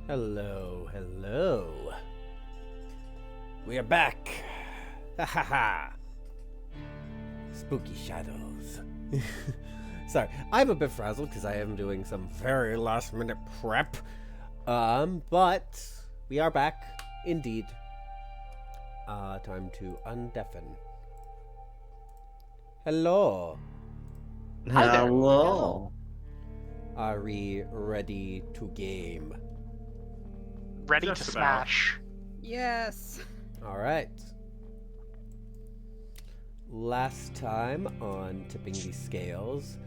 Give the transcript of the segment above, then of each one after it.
Hello, hello. We are back. Ha ha ha. Spooky shadows. Sorry, I'm a bit frazzled because I am doing some very last minute prep. But we are back, indeed. Time to undeafen. Hello. Hi there. Hello. Are we ready to game? Ready Just to about. smash. Yes. All right. Last time on Tipping the Scales,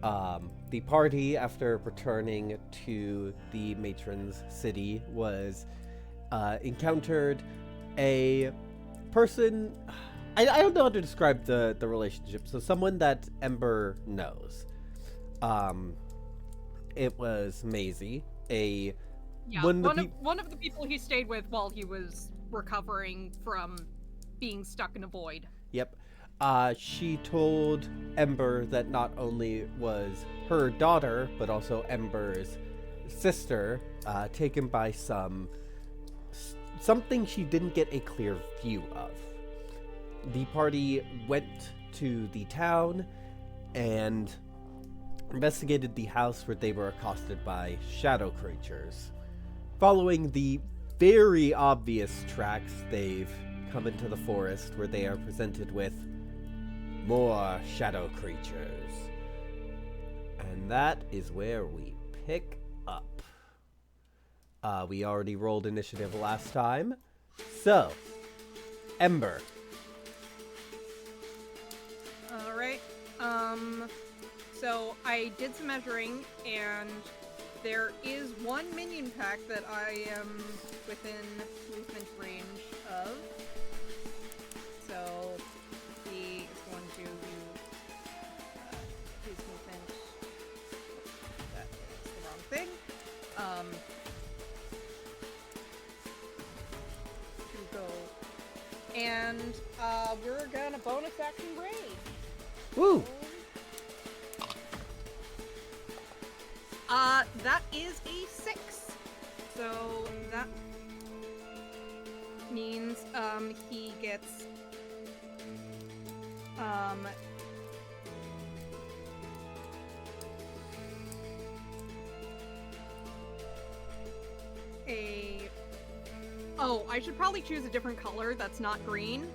the party, after returning to the matron's city, was encountered a person. I don't know how to describe the relationship. So someone that Ember knows. It was Maisie, a Yeah. One of the One of the people he stayed with while he was recovering from being stuck in a void. Yep. She told Ember that not only was her daughter, but also Ember's sister, taken by something she didn't get a clear view of. The party went to the town and investigated the house where they were accosted by shadow creatures. Following the very obvious tracks, they've come into the forest where they are presented with more shadow creatures. And that is where we pick up. We already rolled initiative last time. So, Ember. All right. So I did some measuring, and there is one minion pack that I am within movement range of. So he is going to use his movement. That is the wrong thing. To go, and we're gonna bonus action raid. Woo! That is a 6. So that means, he gets, oh, I should probably choose a different color that's not green.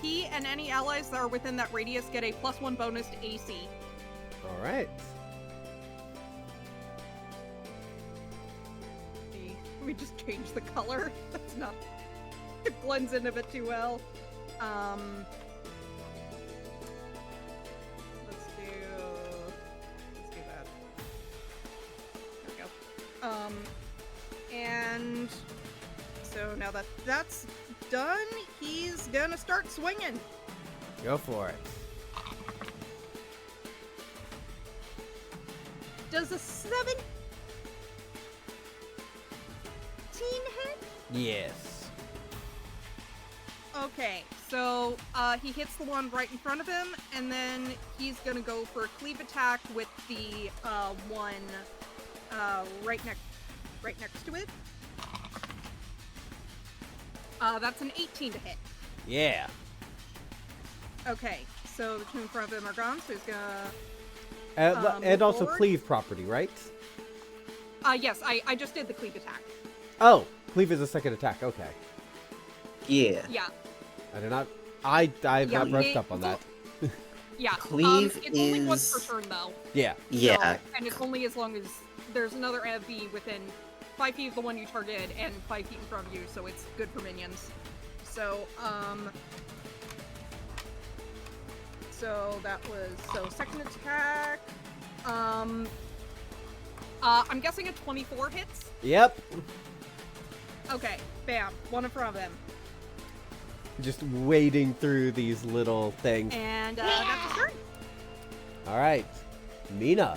He and any allies that are within that radius get a +1 bonus to AC. All right. Let me just change the color. That's not... It blends in a bit too well. Let's do that. There we go. And so now that that's done, he's gonna start swinging. Go for it. Does a 17 hit? Yes. Okay, so he hits the one right in front of him, and then he's gonna go for a cleave attack with the one right next to it. That's an 18 to hit. Yeah. Okay, so the two in front of him are gone, so he's gonna... And also forward. cleave property, right? Yes, I just did the cleave attack. Oh, cleave is a second attack. Okay. Yeah. Yeah, I did not. I've Yeah, not brushed up on that. yeah. Cleave it's only once is- per turn, though. Yeah. Yeah. So, and it's only as long as there's another AV within 5 feet of the one you targeted and 5 feet in front of you, so it's good for minions. So, so that was, second attack, I'm guessing a 24 hits? Yep. Okay, bam, one in front of him. Just wading through these little things. And, that's his turn. All right. Mina.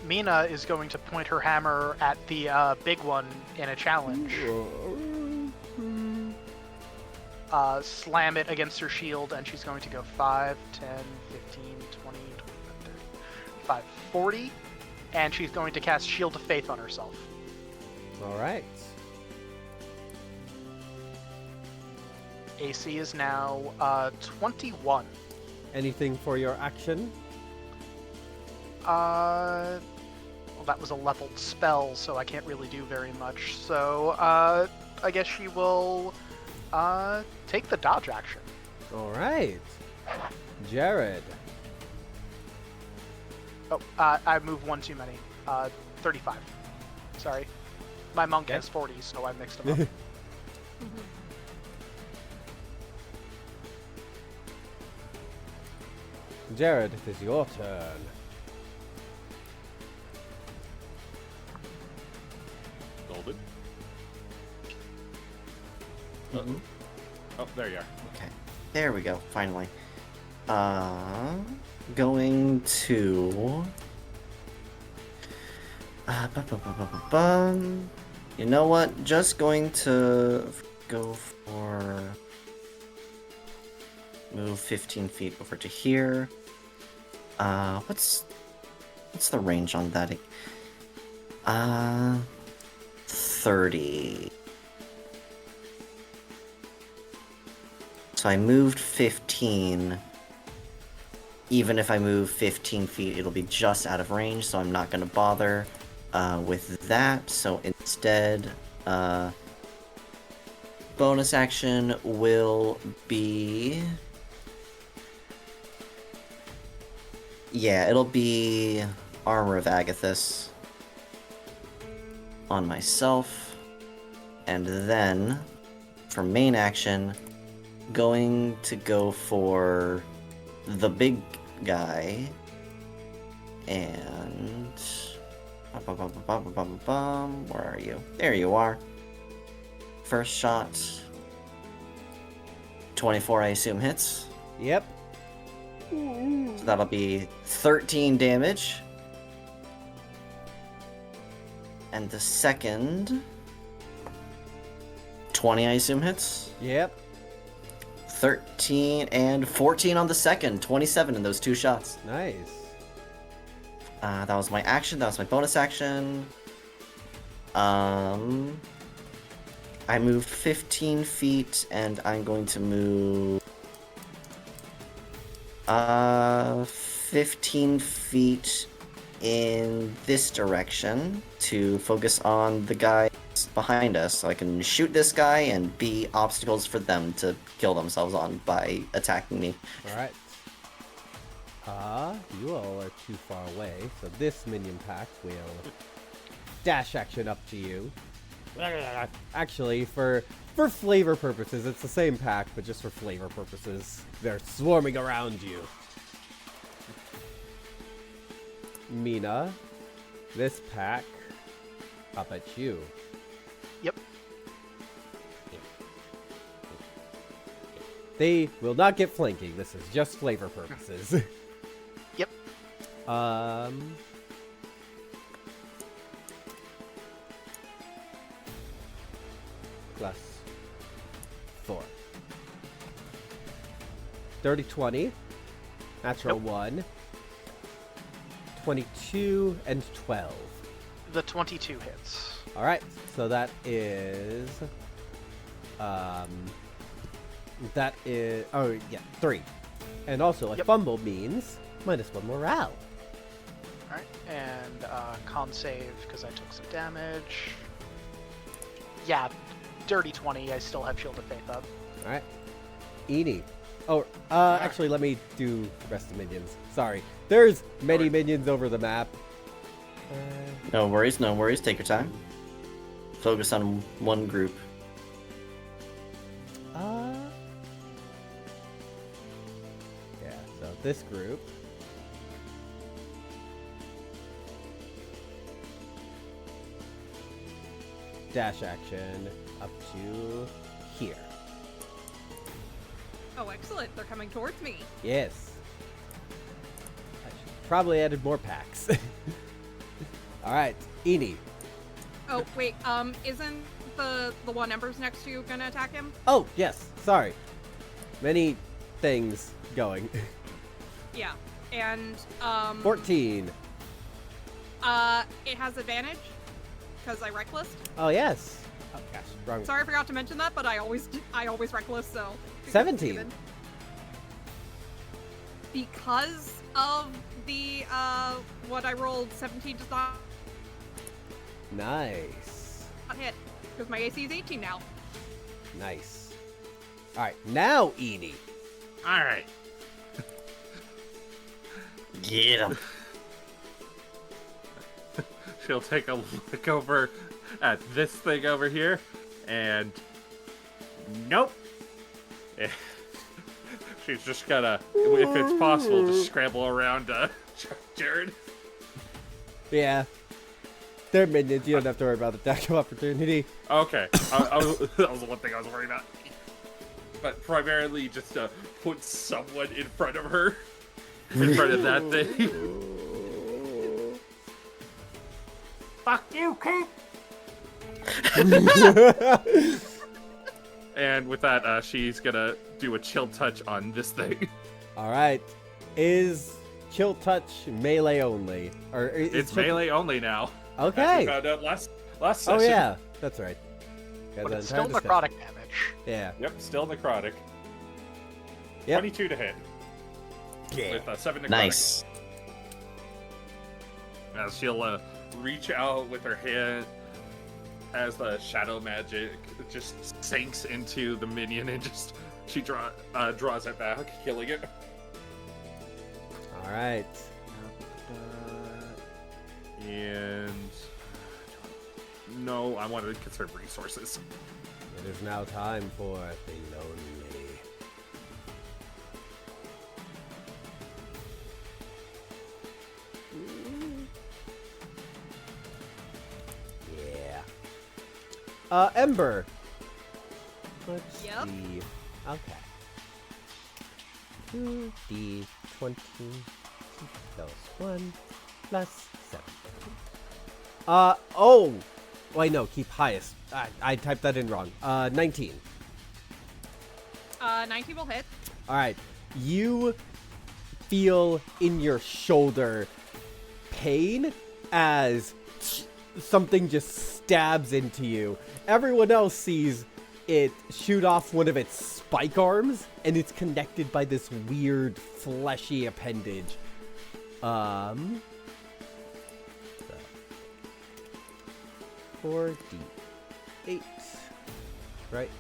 Mina is going to point her hammer at the big one in a challenge. Slam it against her shield, and she's going to go 5, 10, 15, 20, 25, 30, 5, 40. and she's going to cast Shield of Faith on herself. All right. AC is now 21. Anything for your action? Well, that was a leveled spell, so I can't really do very much. So, I guess she will take the dodge action. All right. Jared. Oh, I moved one too many. 35. Sorry. My monk Okay. has 40, so I mixed them up. Jared, it is your turn. Golden. Oh, there you are. Okay. There we go, finally. Going to... You know what? Just going to go for... Move 15 feet over to here. What's the range on that? 30. So I moved 15. Even if I move 15 feet, it'll be just out of range, so I'm not going to bother with that. So instead, bonus action will be... Yeah, it'll be Armor of Agathis on myself. And then, for main action, going to go for the big guy. And... Where are you? There you are. First shot. 24, I assume, hits. Yep. So that'll be 13 damage. And the second... 20, I assume, hits. Yep. 13 and 14 on the second. 27 in those two shots. Nice. That was my action. That was my bonus action. I moved 15 feet, and I'm going to move 15 feet in this direction to focus on the guys behind us, so I can shoot this guy and be obstacles for them to kill themselves on by attacking me. All right. You all are too far away, so this minion pack will dash action up to you. Actually, for flavor purposes, it's the same pack, but just for flavor purposes, they're swarming around you. Mina, this pack up at you. Yep. They will not get flanking. This is just flavor purposes. Yep. Plus 4. Dirty 20. Natural Nope. 1. 22 and 12. The 22 hits. Alright, so that is... That is... Oh, yeah, 3. And also, a Yep. fumble means -1 morale. Alright, and con save because I took some damage. Yeah, dirty 20. I still have Shield of Faith up. Alright. Eenie. Oh, actually, let me do the rest of minions. Sorry. There's many Alright. minions over the map. No worries, no worries. Take your time. Focus on one group. Yeah, so this group. Dash action up to here. Oh, excellent. They're coming towards me. Yes. I should probably added more packs. Alright, Eenie. Oh, wait. Isn't the one Ember's next to you gonna attack him? Oh, yes, sorry. Many things going. Yeah. And 14. It has advantage because I reckless. Oh yes. Oh gosh, wrong. Sorry, I forgot to mention that, but I always reckless, so. 17. Because of the what I rolled, 17 does not Nice. hit because my AC is 18 now. Nice. All right, now Edie. All right. Get him. She'll take a look over at this thing over here, and nope. She's just gonna, if it's possible, just scramble around Jared. Yeah. They're minions. You don't have to worry about the attack of opportunity. Okay, that was the one thing I was worried about. But primarily just to put someone in front of her, in front of that thing. Fuck you, Keith! And with that, she's gonna do a chill touch on this thing. All right. Is chill touch melee only, or is It's chill- melee only now. As we Okay. found out last session. Oh yeah, that's right. Got But that it's entire still discussion. necrotic damage. Yeah. Yep, still necrotic. Yep. 22 to hit Yeah. with 7 necrotic. Nice. As she'll reach out with her hand as the shadow magic just sinks into the minion and just she draws it back, killing it. All right. And no, I wanted to conserve resources. It is now time for the lonely. Yeah. Ember. Let's Yep. see. Okay. 2d20 plus 1 plus 7. Oh! Wait, no, keep highest. I typed that in wrong. 19. 19 will hit. Alright. You feel in your shoulder pain as something just stabs into you. Everyone else sees it shoot off one of its spike arms, and it's connected by this weird fleshy appendage. So 4d8, right?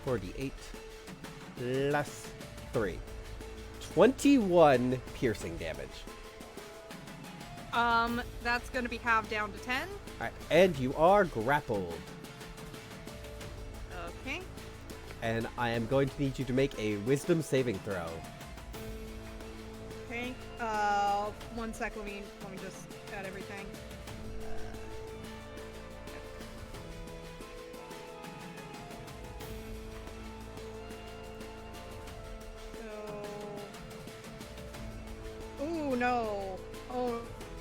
4d8 plus 3. 21 piercing damage. That's gonna be halved down to 10. Alright, and you are grappled. Okay. And I am going to need you to make a wisdom saving throw. Okay. 1 sec. Let me just add everything. Ooh, no. Oh,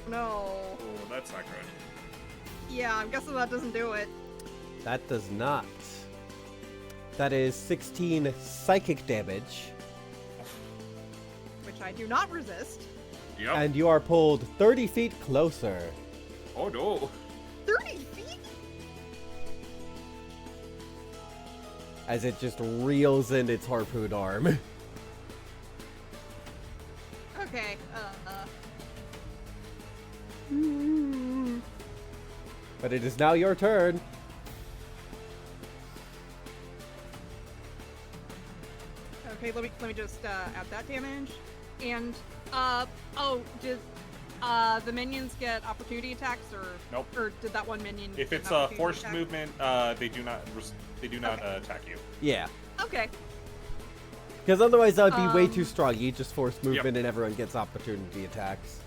no. Oh, that's not good. Yeah, I'm guessing that doesn't do it. That does not. That is 16 psychic damage, Which I do not resist. Yep. and you are pulled 30 feet closer. Oh no. 30 feet? As it just reels in its harpoon arm. Okay, But it is now your turn. Okay, let me just add that damage. And did the minions get opportunity attacks or Nope. Or did that one minion If get it's an a opportunity forced attack? movement, they do not Okay. attack you. Yeah. Okay. Because otherwise that would be way too Um, strong. You just force movement and everyone gets opportunity attacks.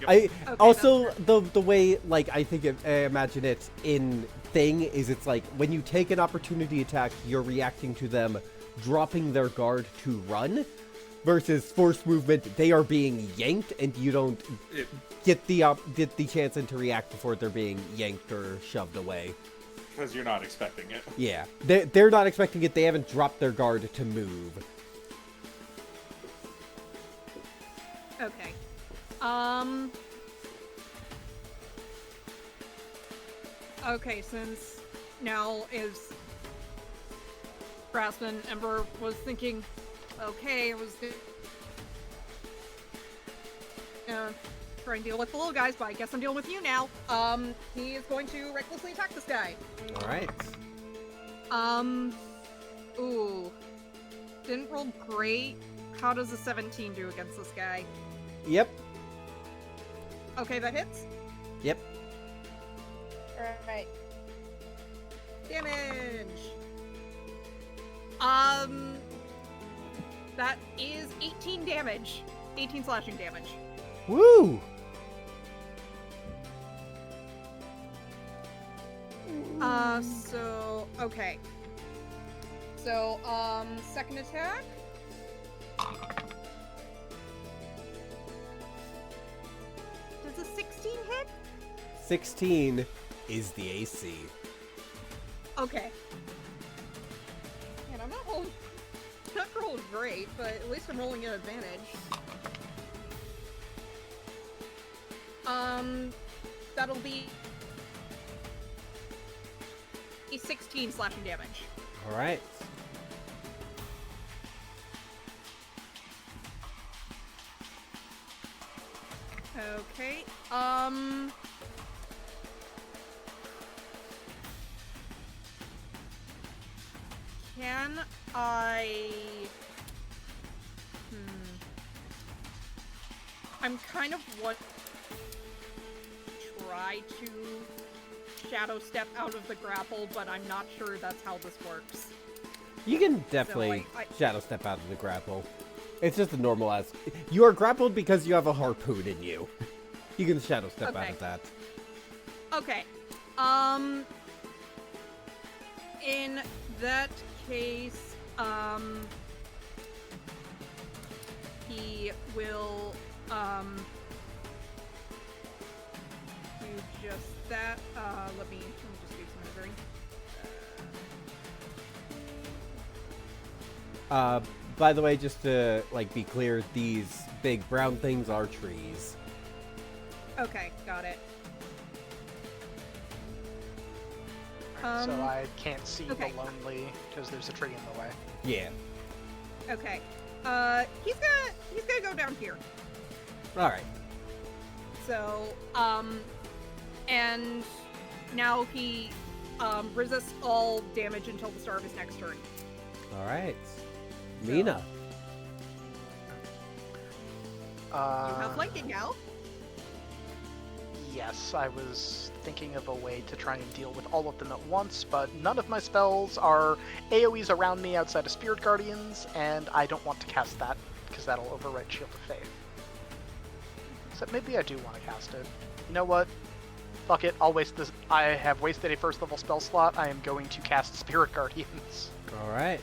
Yep. I Okay, also that's the way like I think I imagine it in Thing is it's like when you take an opportunity attack, you're reacting to them dropping their guard to run, versus forced movement. They are being yanked, and you don't It, get the chance to react before they're being yanked or shoved away. because you're not expecting it. Yeah, they're not expecting it. They haven't dropped their guard to move. Okay. Okay, since now is Grassman, Ember was thinking, okay, I was try and deal with the little guys, but I guess I'm dealing with you now. He is going to recklessly attack this guy. Alright. Ooh. Didn't roll great. How does a 17 do against this guy? Yep. Okay, that hits. Yep. Alright. Damage! That is 18 damage. 18 slashing damage. Woo! Okay. So, second attack. Does a 16 hit? 16 is the AC. Okay. Man, I'm not rolling great, but at least I'm rolling an advantage. That'll be 16 slashing damage. Alright. Okay, can I... I'm kind of try to shadow step out of the grapple, but I'm not sure that's how this works. You can definitely I shadow step out of the grapple. It's just a normal as. You are grappled because you have a harpoon in you. You can shadow step out Okay. of that. Okay. In that case, he will, do just that. Let me just do some maneuvering. By the way, just to be clear, these big brown things are trees. Okay, got it. So I can't see okay. the lonely because there's a tree in the way. Yeah. Okay. He's gonna go down here. All right. So, and now he resists all damage until the start of his next turn. All right. Mina. You have flanking now. Yes, I was thinking of a way to try and deal with all of them at once, but none of my spells are AoEs around me outside of Spirit Guardians, and I don't want to cast that because that'll override Shield of Faith. So maybe I do want to cast it. You know what? Fuck it, I'll waste this. I have wasted a first level spell slot. I am going to cast Spirit Guardians. All right.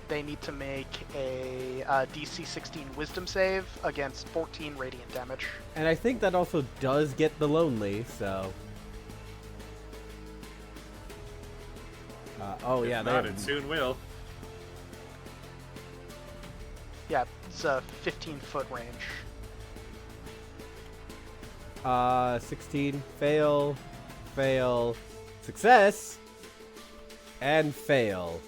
They need to make a DC 16 Wisdom save against 14 radiant damage. And I think that also does get the lonely, so. Oh yeah, If not, they it soon will. Yeah, it's a 15-foot range. 16, fail, success, and fail.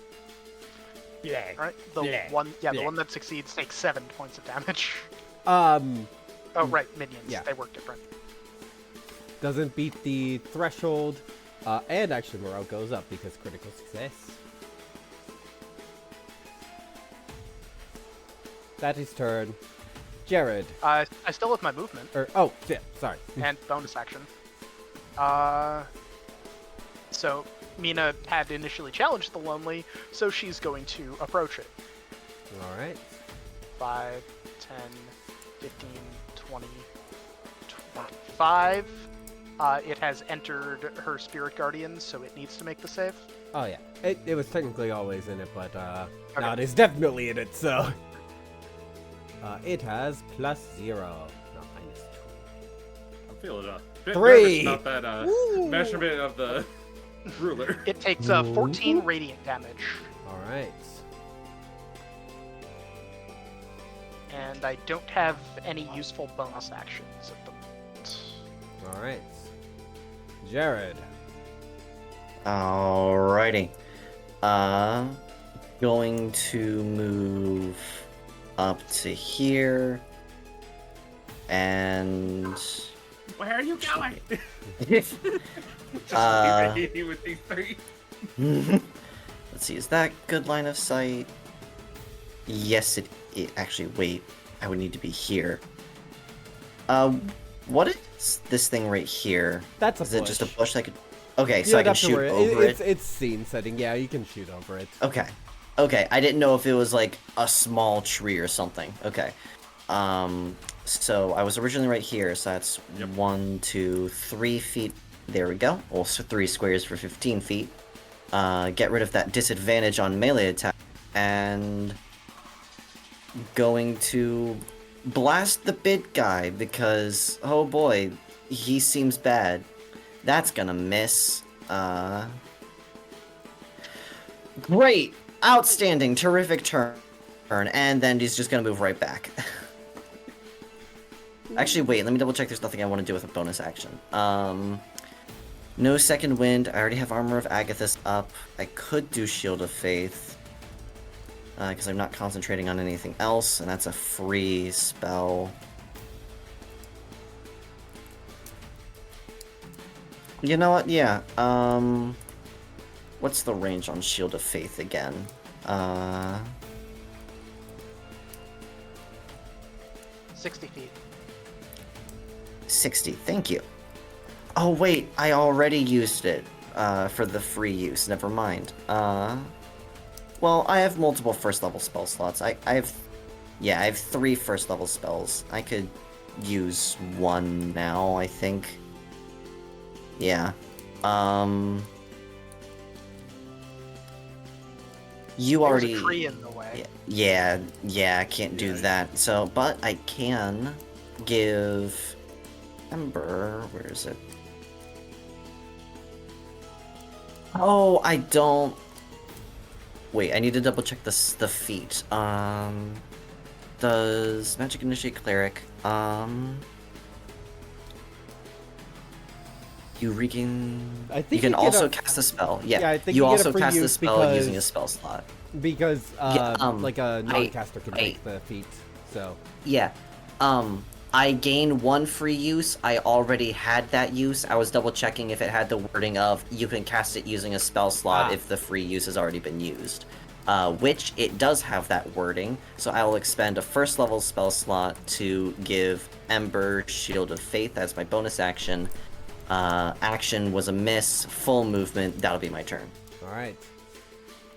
Right? The Bleh. one, yeah, the Bleh. one that succeeds takes 7 points of damage. Oh, right, minions. Yeah. They work different. doesn't beat the threshold, and actually morale goes up because critical success. That is turn. Jared. I still have my movement Oh, shit, sorry. and bonus action. So Mina had initially challenged the lonely, so she's going to approach it. Alright. 5, 10, 15, 20, 25. It has entered her Spirit Guardian, so it needs to make the save. Oh yeah, it was technically always in it, but now Okay. it is definitely in it, so. It has +0, not -2. I'm feeling a bit 3. nervous about that Woo. measurement of the ruler. It takes 14 radiant damage, Alright. and I don't have any useful bonus actions at the moment. All right. Jared. Alrighty. Going to move up to here. And Where are you going? Just leave me with these three. let's see, is that good line of sight? Yes, it actually, wait, I would need to be here. What is this thing right here? That's a Is it just a bush. bush that could... Okay, You so I don't can have to shoot worry. over it? It's scene setting. Yeah, you can shoot over it. Okay. Okay, I didn't know if it was like a small tree or something. Okay. So I was originally right here, so that's 1, 2, 3 feet. There we go. Also 3 squares for 15 feet. Get rid of that disadvantage on melee attack. And going to blast the big guy because, oh boy, he seems bad. That's gonna miss. Great! Outstanding! Terrific turn. And then he's just gonna move right back. Actually, wait, let me double check there's nothing I want to do with a bonus action. No second wind. I already have Armor of Agathis up. I could do Shield of Faith. Because I'm not concentrating on anything else, and that's a free spell. You know what? Yeah. What's the range on Shield of Faith again? 60 feet. 60. Thank you. Oh wait, I already used it for the free use. Never mind. Well, I have multiple first level spell slots. I have 3 first level spells. I could use 1 now, I think. Yeah. You already... There's a tree in the way. Yeah, I can't do that. So, but I can give Ember. Where is it? Oh, I don't. Wait, I need to double check the feat. Does Magic Initiate Cleric? You regain. I think you can you get also a- cast a spell. Yeah, Yeah, I think you you get a also free cast the use spell because- using a spell slot. Because Yeah, like a non-caster can take the feat. So Yeah. I gain 1 free use. I already had that use. I was double checking if it had the wording of you can cast it using a spell slot if the free use has already been used. Which it does have that wording. So I will expend a first level spell slot to give Ember Shield of Faith as my bonus action. Action was a miss. Full movement. That'll be my turn. all right,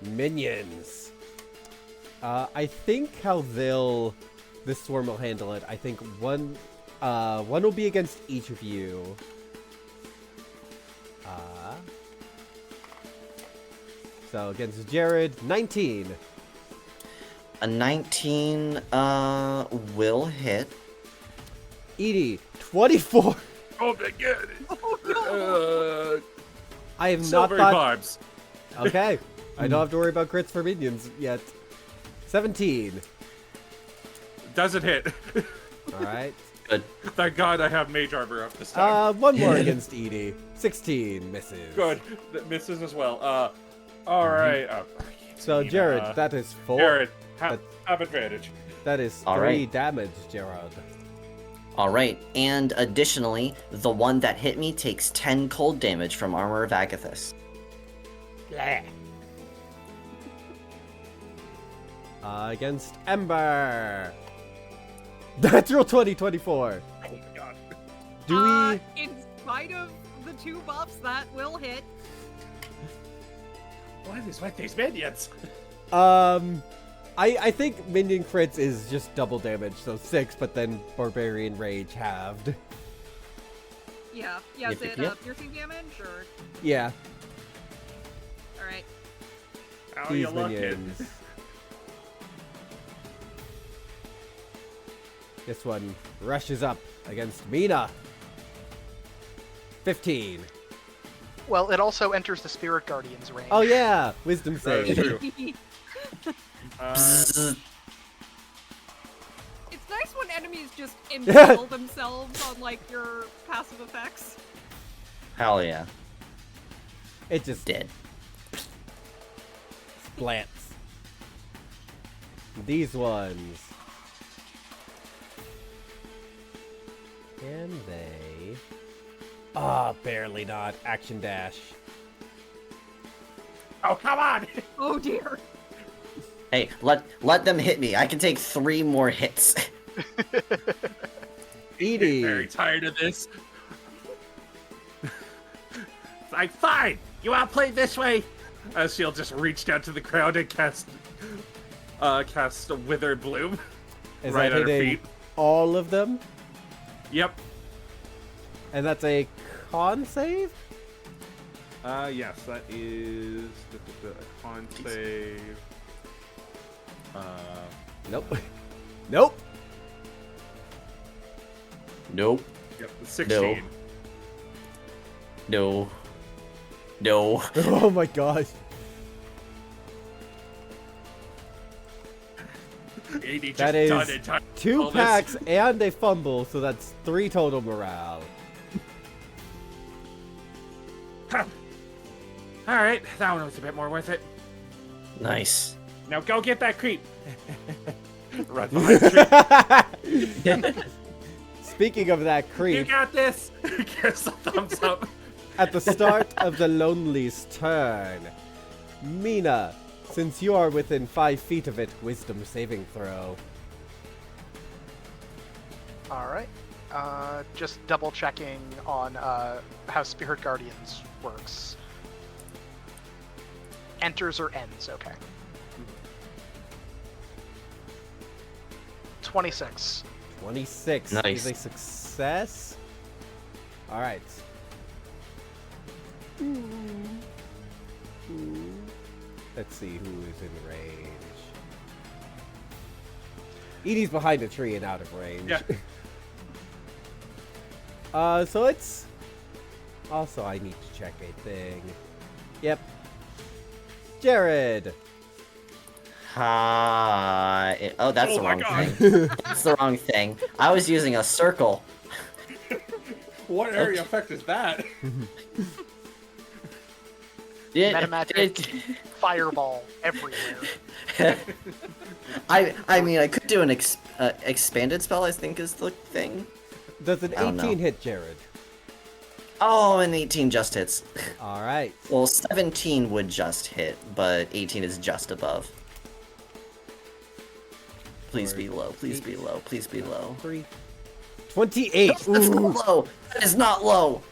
minions. I think how this swarm will handle it. I think one will be against each of you. So against Jared, 19. A 19 will hit. Edie, 24. Oh my god! I have not Silvery thought. vibes. Okay, I don't have to worry about crits for minions yet. 17. Doesn't hit. All right. Good. Thank God I have mage armor up this time. One more against Edie. 16 misses. Good. That misses as well. All right. So Jared, that is 4. Jared, have That- advantage. That is All 3 right. damage, Jared. Alright, and additionally, the one that hit me takes 10 cold damage from Armor of Agathis. Against Ember. Natural 2024. Oh my god. Do we? In spite of the 2 buffs, that will hit. What is with these minions? I think minion crits is just double damage, so 6, but then Barbarian Rage halved. Yeah. Is Yep, it yep. piercing damage or? Yeah, All right. How these you looking? minions. This one rushes up against Mina. 15. Well, it also enters the Spirit Guardian's range. Oh yeah, Wisdom That is save. true. Bzzz. It's enemies just impale themselves on like your passive effects? Hell yeah. It just Dead. splats. These ones. Can they? Barely not. Action dash. Oh, come on! Oh dear. Hey, let them hit me. I can take 3 more hits. Edie. Very tired of this. It's like, fine, you want to play this way? As she'll just reach down to the ground and cast a Withered Bloom Is right that at her hitting feet. all of them? Yep. And that's a con save? Yes, that is a con save. Nope. Nope. Nope. Yep, 16. No. No. Oh my gosh. 80 just That is done in time. 2 All this. packs and a fumble, so that's 3 total morale. Alright, that one was a bit more worth it. Nice. Now go get that creep. Run behind the tree. Speaking of that You creep, got this! Gives a thumbs up. at the start of the Lonely's turn, Mina, since you are within 5 feet of it, wisdom saving throw. Alright. Just double checking on how Spirit Guardians works. Enters or ends, okay. 26. 26 Nice. is a success. Alright. Let's see who is in range. Edie's behind a tree and out of range. Yeah. So it's... Also, I need to check a thing. Yep. Jared! Hi. Oh, that's Oh the my wrong God. thing. That's the wrong thing. I was using a circle. What area effect is that? Yeah, Metamagic fireball everywhere. I mean, I could do an expanded spell, I think is the thing. Does an I don't 18 know. hit Jared? Oh, an 18 just hits. Alright. Well, 17 would just hit, but 18 is just above. Please be low, please be low, please be low. 3. 28! That's Ooh. not low! That is not low!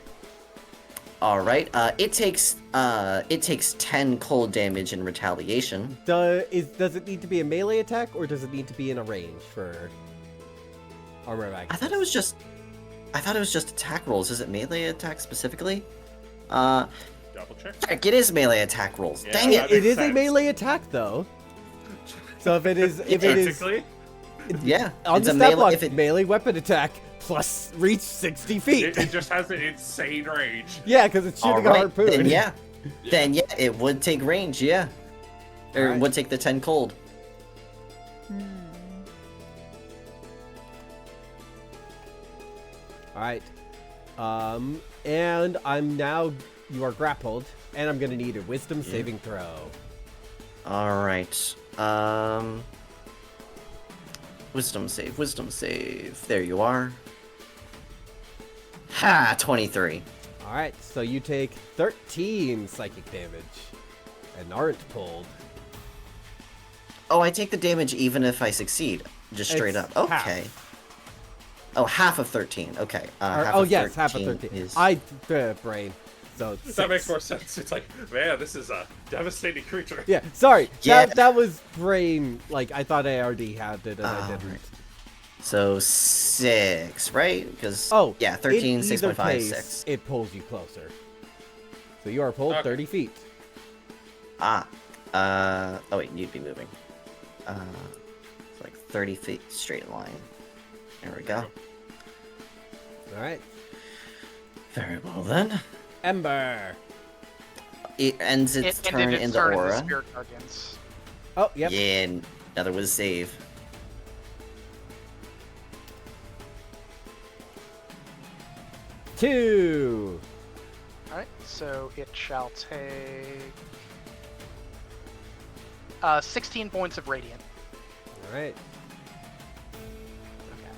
Alright, it takes 10 cold damage in retaliation. Does it need to be a melee attack, or does it need to be in a range for armor mag? I thought it was just attack rolls. Is it melee attack specifically? Double check. Heck, it is melee attack rolls. Yeah, Dang that it! It is a sense. melee attack, though. So if it is Basically, Yeah, on it's the a stat melee. block, If it, melee weapon attack plus reach 60 feet. it just has an insane range. Yeah, because it's shooting a alright, harpoon. then yeah, it would take range. Yeah, or it Alright. would take the 10 cold. Alright. And you are grappled, and I'm gonna need a wisdom saving throw. All right. Wisdom save. Wisdom save. There you are. Ha! 23. Alright, so you take 13 psychic damage and aren't pulled. Oh, I take the damage even if I succeed. Just straight It's up. half. Okay. Oh, half of 13. Okay. Half Oh of yes, half of 13. Is... Brain. So That six. makes more sense. It's like, man, this is a devastating creature. Yeah, sorry. Yeah. That was brain. Like I thought I already had it, and I didn't. right. So 6, right? Because Oh, yeah, 13, in either 6.5, case, 6. it pulls you closer. So you are pulled Okay. 30 feet. Oh wait, you'd be moving. It's like 30 feet straight line. There we go. All right, Very well then. Ember. It ends its It turn ended in its the turn in aura. the Spirit Guardians. Oh, yep. Yeah, another was save. 2. Alright, so it shall take 16 points of radiant. All right. Okay.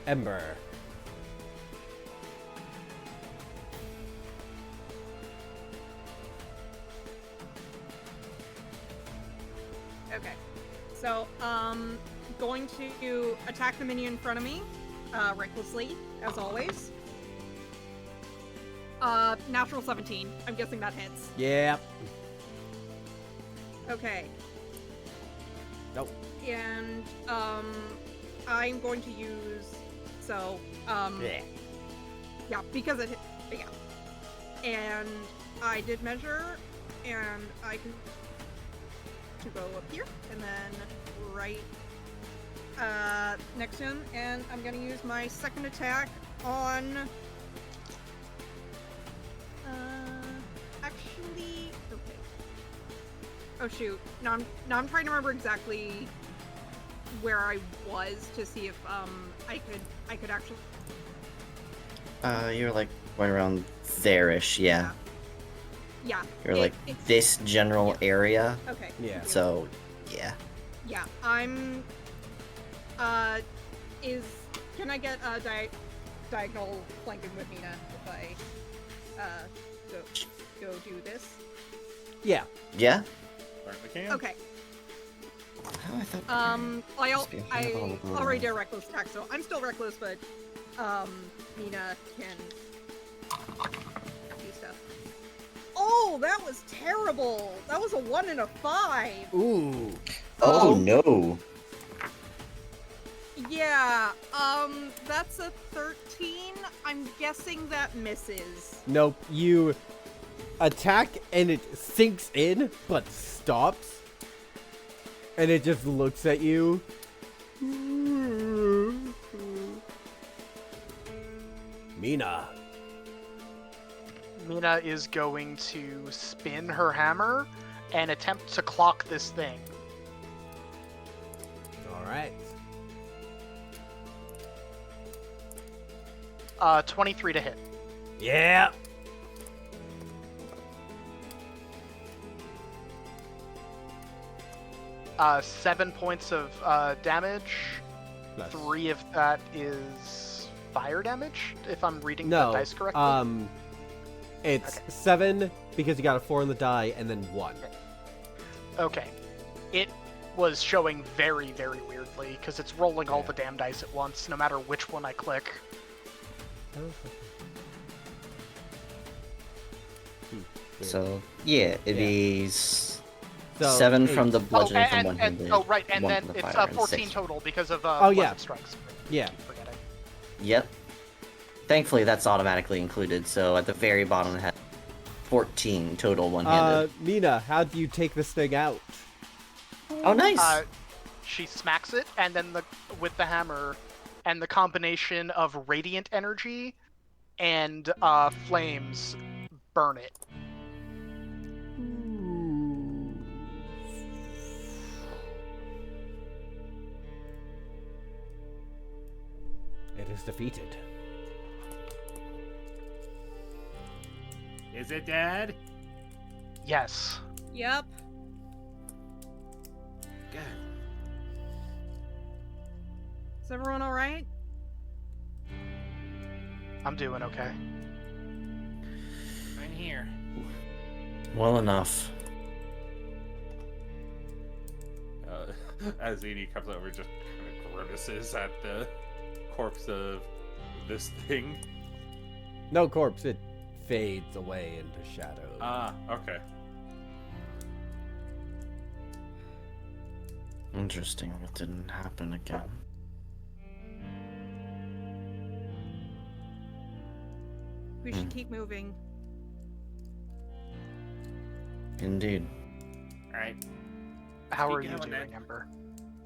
Ember. Okay. So, going to attack the minion in front of me, recklessly, as always. Natural 17. I'm guessing that hits. Yeah. Okay. Nope. And, I'm going to use, so, Yeah. yeah, because it hit, yeah. And I did measure, and I can to go up here, and then right next to him, and I'm gonna use my second attack on actually okay. Oh shoot. Now I'm trying to remember exactly where I was to see if I could actually You're like right around there-ish, yeah. yeah. You're like it's this general area, okay. Yeah. so yeah. Yeah, I'm can I get a diagonal flanking with Mina if I go do this? Yeah. Yeah? Certainly can. Okay. Oh, I thought. I already did a reckless attack, so I'm still reckless, but Mina can do stuff. Oh, that was terrible! That was a 1 and a 5! Ooh. Oh no! Yeah, that's a 13. I'm guessing that misses. Nope. You attack and it sinks in, but stops. And it just looks at you. Mina. Mina is going to spin her hammer and attempt to clock this thing. All right. 23 to hit. Yeah. Uh, 7 points of damage. Plus. 3 of that is fire damage, if I'm reading No. the dice correctly. It's Okay. 7 because you got a 4 on the die, and then 1. Okay. It was showing very, very weirdly, because it's rolling all Yeah. the damn dice at once, no matter which one I click. So yeah, it'd Yeah. be So, 7 8. from the bludgeoning from and, one and, handed. oh, right, and 1 then from the it's fire, and 14 6. total because of Oh, yeah. weapon strikes. Yeah. Keep forgetting. Yep. Thankfully, that's automatically included. So at the very bottom, it has 14 total one-handed. Mina, how do you take this thing out? Oh, nice. She smacks it, and then with the hammer, and the combination of radiant energy and flames burn it. It is defeated. Is it, Dad? Yes. Yep. Good. Is everyone alright? I'm doing okay. I'm here. Well enough. As Edie comes over, just kind of grimaces at the corpse of this thing. No corpse, it fades away into shadows. Ah, okay. Interesting. It didn't happen again. We should keep moving. Indeed. Alright. How Keep are you going, doing, then. Ember?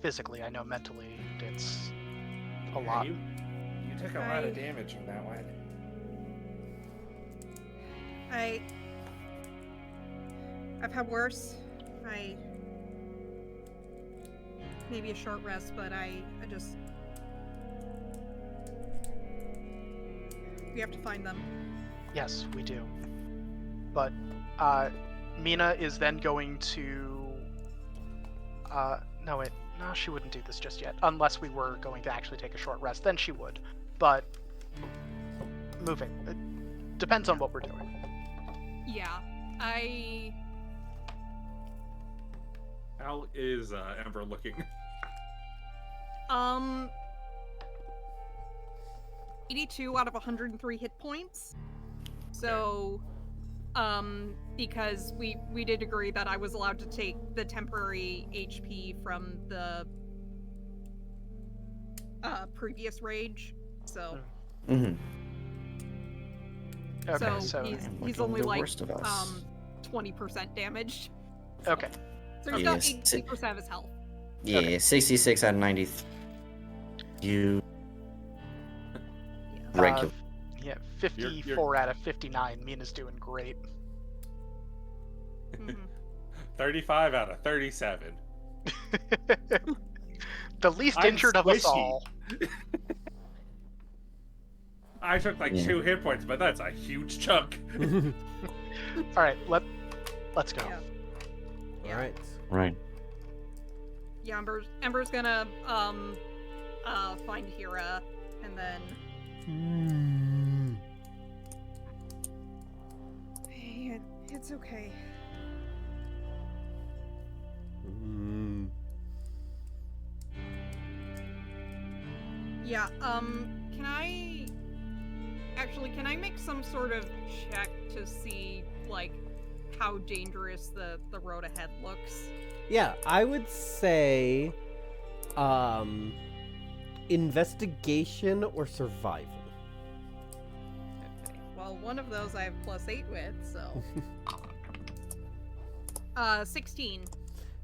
Physically, I know mentally it's a Yeah, lot. You took a lot of damage from that one. I've had worse. maybe a short rest, but I just... We have to find them. Yes, we do. But Mina is then going to. No, wait. No, she wouldn't do this just yet. Unless we were going to actually take a short rest, then she would. But moving. It depends on what we're doing. Yeah, How is Ember looking? 82 out of 103 hit points. So, because we did agree that I was allowed to take the temporary HP from the previous rage. So, Mm-hmm. Okay, so he's only like 20% damaged. Okay. So he's got 80% of his health. Yeah, Okay. 66 out of 93. You regular. Yeah, 54 out of 59. Mina's doing great. Mhm. 35 out of 37. The least I'm injured of us squishy. all. I took like Yeah. 2 hit points, but that's a huge chunk. All right, let's go. Yeah. All right. Right. Yeah, Ember's gonna find Hira and then hey, it's okay. Yeah, can I make some sort of check to see like how dangerous the road ahead looks? Yeah, I would say investigation or survival. Okay. Well, one of those I have +8 with, so 16.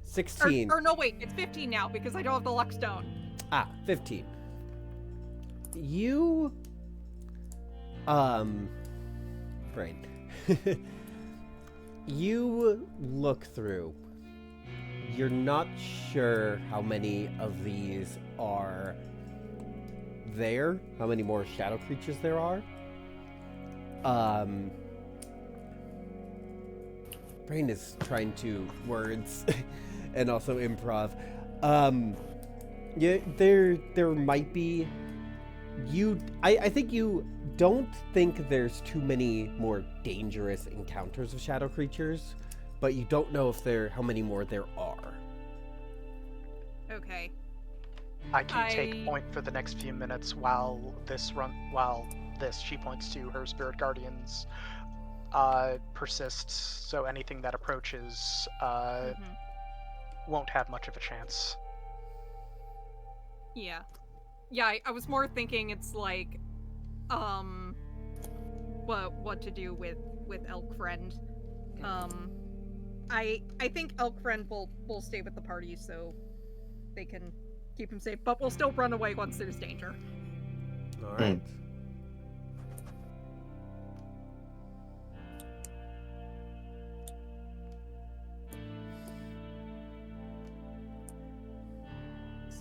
16. Or no, wait, it's 15 now because I don't have the luck stone. 15. You brain. You look through. You're not sure how many of these are there, how many more shadow creatures there are. Brain is trying to words and also improv. Yeah, there might be. I think you don't think there's too many more dangerous encounters of shadow creatures, but you don't know if how many more there are. Okay. I can take point for the next few minutes while she points to her spirit guardians persists, so anything that approaches won't have much of a chance. Yeah. Yeah, I was more thinking it's like, what to do with Elk Friend. I think Elk Friend will stay with the party so they can keep him safe, but we'll still run away once there's danger. All right.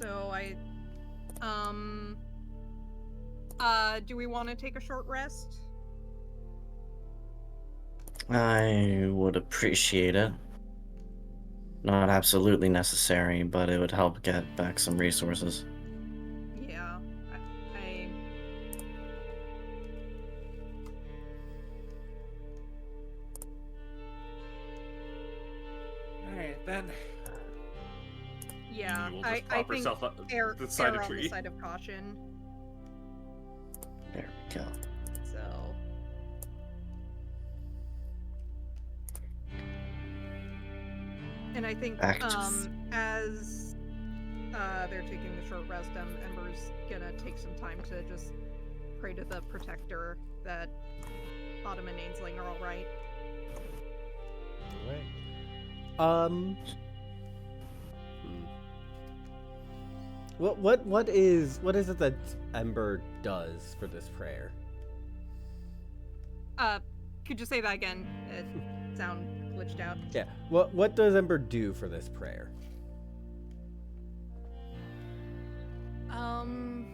So do we want to take a short rest? I would appreciate it. Not absolutely necessary, but it would help get back some resources. Yeah. Alright, then. Yeah, We'll I just prop think herself up err the side on of the tree. side of caution. There we go. So and I think Actions. as they're taking the short rest, Ember's gonna take some time to just pray to the protector that Autumn and Ainsling are all right. All right. What is it that Ember does for this prayer? Could you say that again? It sound glitched out. Yeah. What does Ember do for this prayer? Um.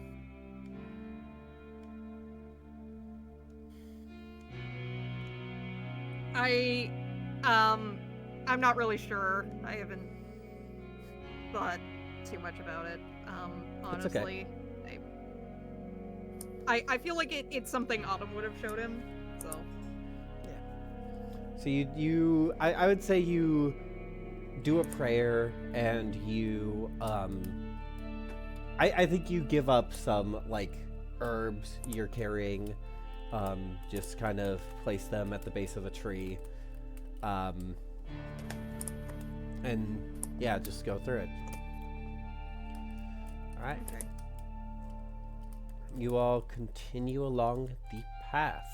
I'm not really sure. I haven't thought too much about it. It's okay. Honestly. I feel like it's something Autumn would have showed him, so. So I would say you do a prayer and you I think you give up some like herbs you're carrying, just kind of place them at the base of the tree, and yeah, just go through it. All right. Okay. You all continue along the path.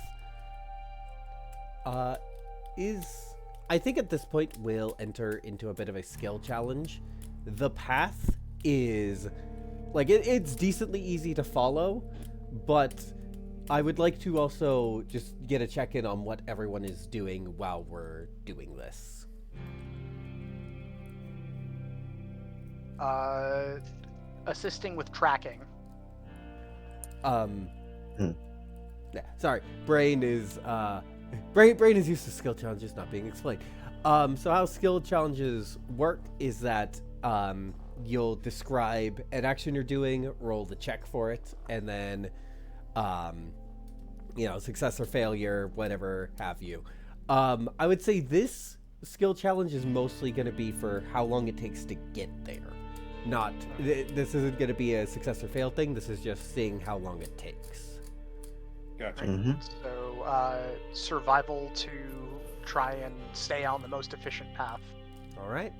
I think at this point we'll enter into a bit of a skill challenge. The path is like it's decently easy to follow, but I would like to also just get a check-in on what everyone is doing while we're doing this. Assisting with tracking. Yeah, sorry. Brain is used to skill challenges not being explained. So how skill challenges work is that you'll describe an action you're doing, roll the check for it, and then success or failure, whatever have you. I would say this skill challenge is mostly going to be for how long it takes to get there. This isn't going to be a success or fail thing. This is just seeing how long it takes. Gotcha. So, survival to try and stay on the most efficient path. All right.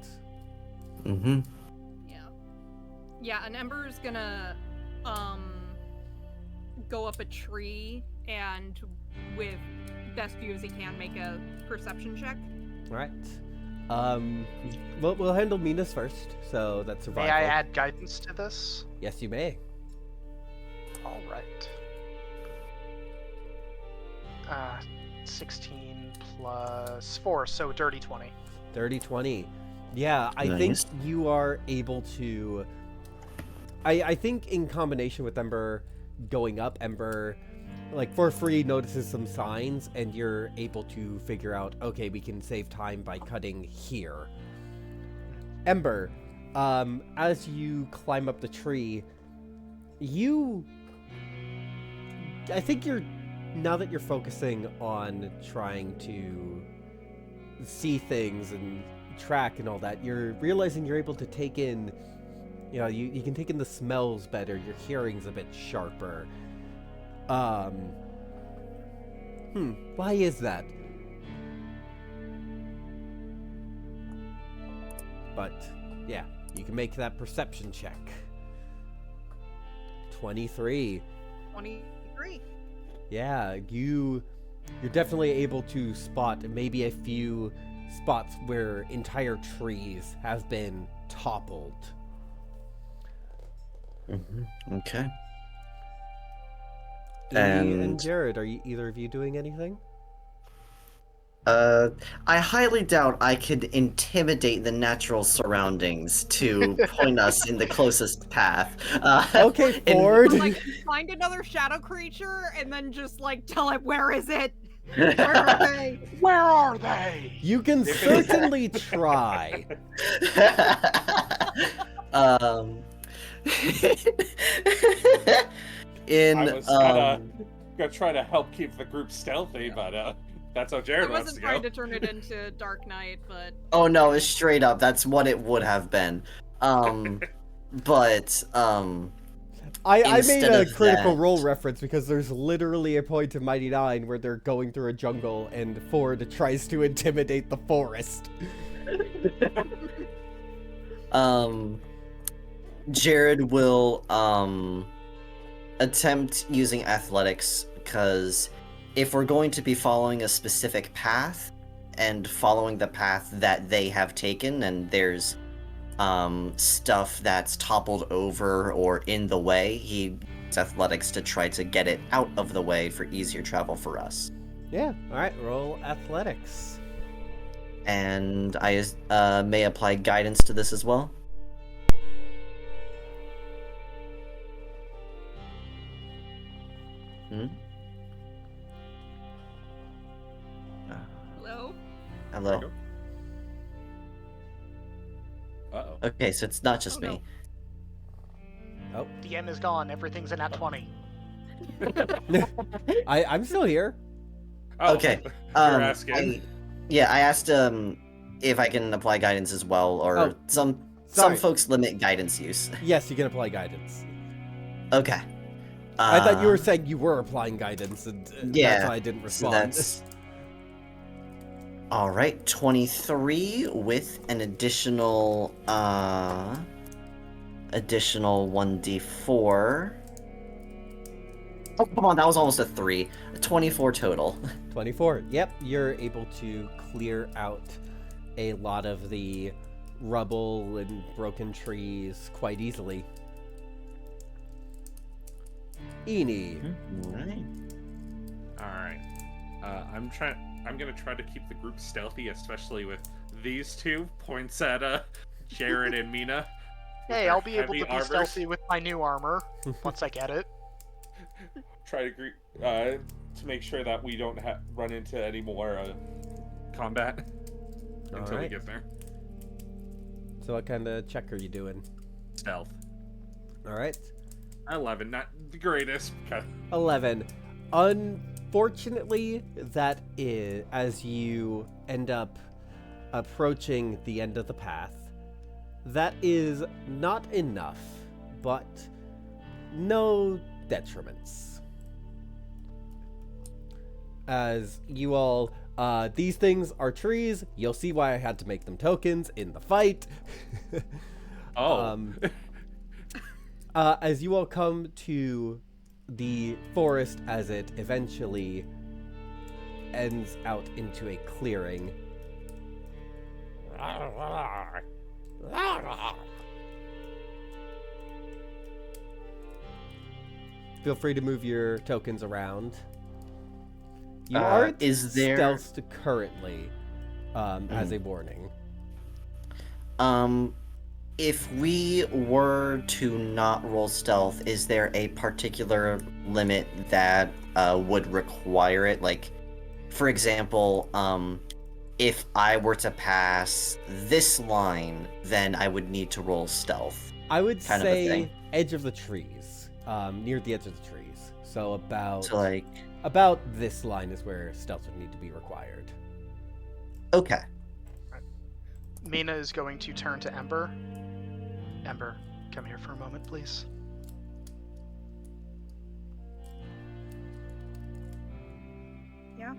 Mm-hmm. Yeah, and Ember's gonna go up a tree and with best view as he can make a perception check. All right. We'll handle Minas first, so that's survival. May I add guidance to this? Yes, you may. All right. 16 plus 4, so dirty 20. Dirty 20. Yeah, I think Nice. you are able to... I think in combination with Ember going up, Ember, like, for free notices some signs, and you're able to figure out, okay, we can save time by cutting here. Ember, as you climb up the tree, I think now that you're focusing on trying to see things and track and all that, you're realizing you're able to take in, you can take in the smells better, your hearing's a bit sharper. Why is that? But, yeah, you can make that perception check. 23. 23. Yeah, you're definitely able to spot maybe a few spots where entire trees have been toppled. Mm-hmm. Okay. And And- Jared, are either of you doing anything? I highly doubt I could intimidate the natural surroundings to point us in the closest path. Okay, in- Ford. Or, like, find another shadow creature and then just, like, tell it, where is it? Where are they? Where are they? You can certainly try. In I was gonna try to help keep the group stealthy, but that's how I Jared wants wasn't to trying go. to turn it into Dark Knight, but oh no, it's straight up. That's what it would have been. But I made Instead a of Critical that- Role reference because there's literally a point in Mighty Nine where they're going through a jungle and Ford tries to intimidate the forest. Jared will attempt using athletics, because if we're going to be following a specific path and following the path that they have taken, and there's stuff that's toppled over or in the way, he uses athletics to try to get it out of the way for easier travel for us. Yeah, alright, roll athletics. And I may apply guidance to this as well. Hmm? Hello? Hello. Uh-oh. Okay, so it's not just Oh, no. me. Oh, DM is gone. Everything's a nat 20. I'm still here. Oh, Okay, you're asking. I asked if I can apply guidance as well, or Oh, some sorry. folks limit guidance use. Yes, you can apply guidance. Okay. I thought you were saying you were applying guidance, and yeah, that's why I didn't So respond. that's all right. 23 with an additional 1d4. Oh, come on, that was almost a 3. 24 total. 24. Yep, you're able to clear out a lot of the rubble and broken trees quite easily. Eenie. Right. All right. I'm gonna try to keep the group stealthy, especially with these two. Points at Jared and Mina. Hey, I'll be able Heavy to be armors. stealthy with my new armor once I get it. Try to make sure that we don't run into any more combat until we Alright. get there. So what kind of check are you doing? Stealth. All right. 11, not the greatest. 11. Unfortunately, that is, as you end up approaching the end of the path, that is not enough, but no detriments. As you all, these things are trees. You'll see why I had to make them tokens in the fight. Oh. As you all come to the forest as it eventually ends out into a clearing. Feel free to move your tokens around. You aren't is there- stealthed currently, as a warning. If we were to not roll stealth, is there a particular limit that would require it? Like, for example, if I were to pass this line, then I would need to roll stealth. I would kind of a say thing. edge of the trees, near the edge of the trees. So So, like, about this line is where stealth would need to be required. okay. Mina is going to turn to Ember. Ember, come here for a moment, please. Yeah?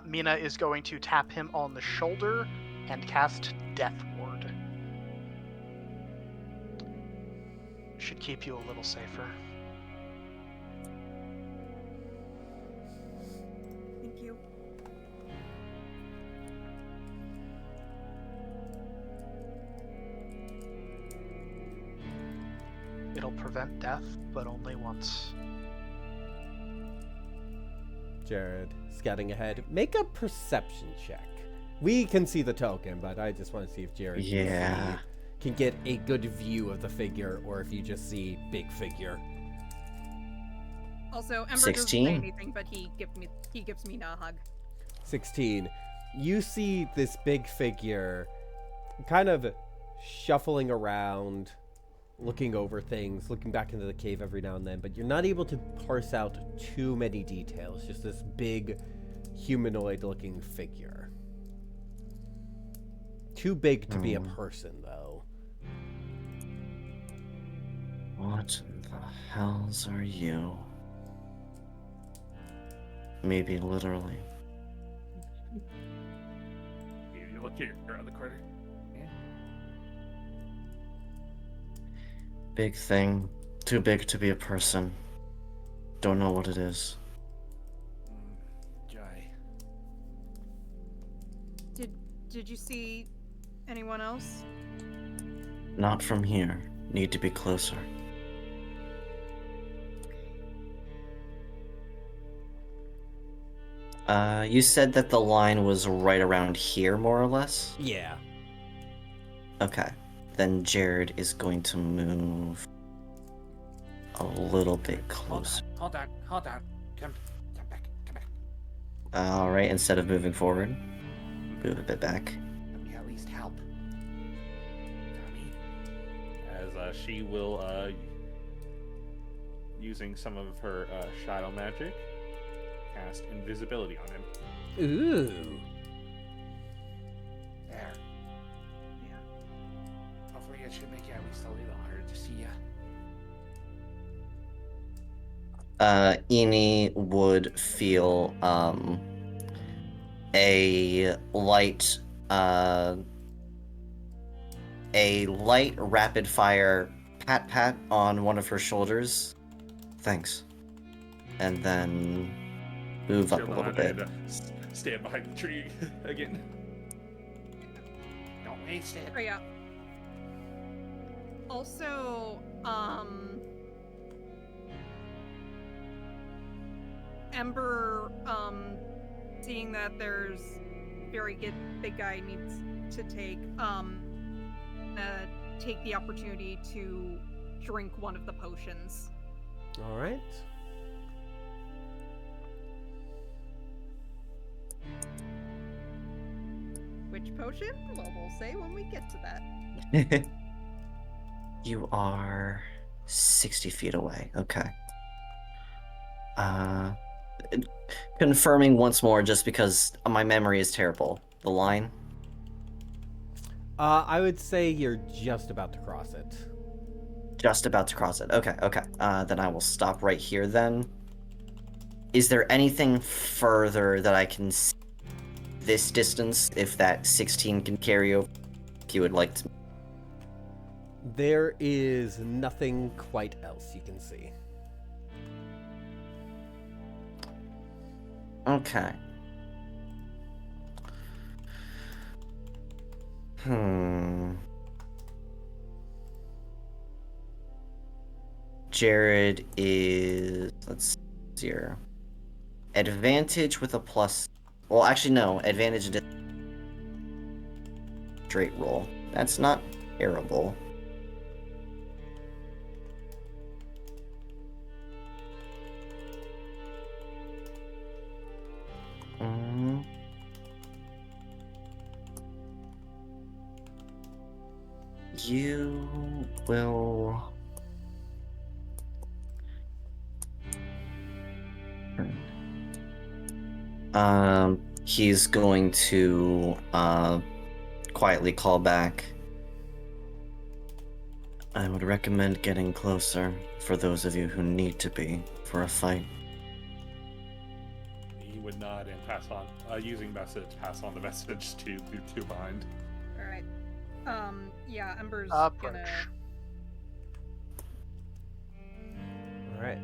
Mina is going to tap him on the shoulder and cast Death Ward. Should keep you a little safer. Thank you. It'll prevent death, but only once. Jared, scouting ahead, make a perception check. We can see the token, but I just want to see if Jared Yeah. can get a good view of the figure, or if you just see big figure. Also, Ember 16. doesn't say anything, but he gives me a hug. 16. You see this big figure kind of shuffling around, looking over things, looking back into the cave every now and then, but you're not able to parse out too many details. Just this big humanoid looking figure. Too big to be a person, though. What the hells are you? Maybe literally. You look here around the corner. Big thing. Too big to be a person. Don't know what it is. Jai. Did you see anyone else? Not from here. Need to be closer. You said that the line was right around here, more or less? Yeah. Okay. Then Jared is going to move a little bit closer. Hold on. Come back. All right, instead of moving forward, move a bit back. Let me at least help. Tommy. As she will, using some of her shadow magic, cast invisibility on him. Ooh. There. Yeah. Hopefully it should make it at least a little harder to see ya. Eni would feel a light rapid fire pat on one of her shoulders. Thanks. And then move up a She'll little nod bit. and, stand behind the tree again. Don't waste it. Oh yeah. Also, Ember, seeing that there's very good big guy needs to take the opportunity to drink one of the potions. All right. Which potion? Well, we'll say when we get to that. You are 60 feet away. Okay. Confirming once more, just because my memory is terrible. The line? I would say you're just about to cross it. Just about to cross it. Okay. Then I will stop right here then. Is there anything further that I can see this distance, if that 16 can carry over? If you would like to. There is nothing quite else you can see. Okay. Jared is, let's see here. Advantage with a plus. Well, actually, no. Advantage straight roll. That's not terrible. You will. He's going to quietly call back. I would recommend getting closer for those of you who need to be for a fight. He would nod and pass on, using message, pass on the message to the two behind. All right. Yeah, Ember's Approach. gonna All right.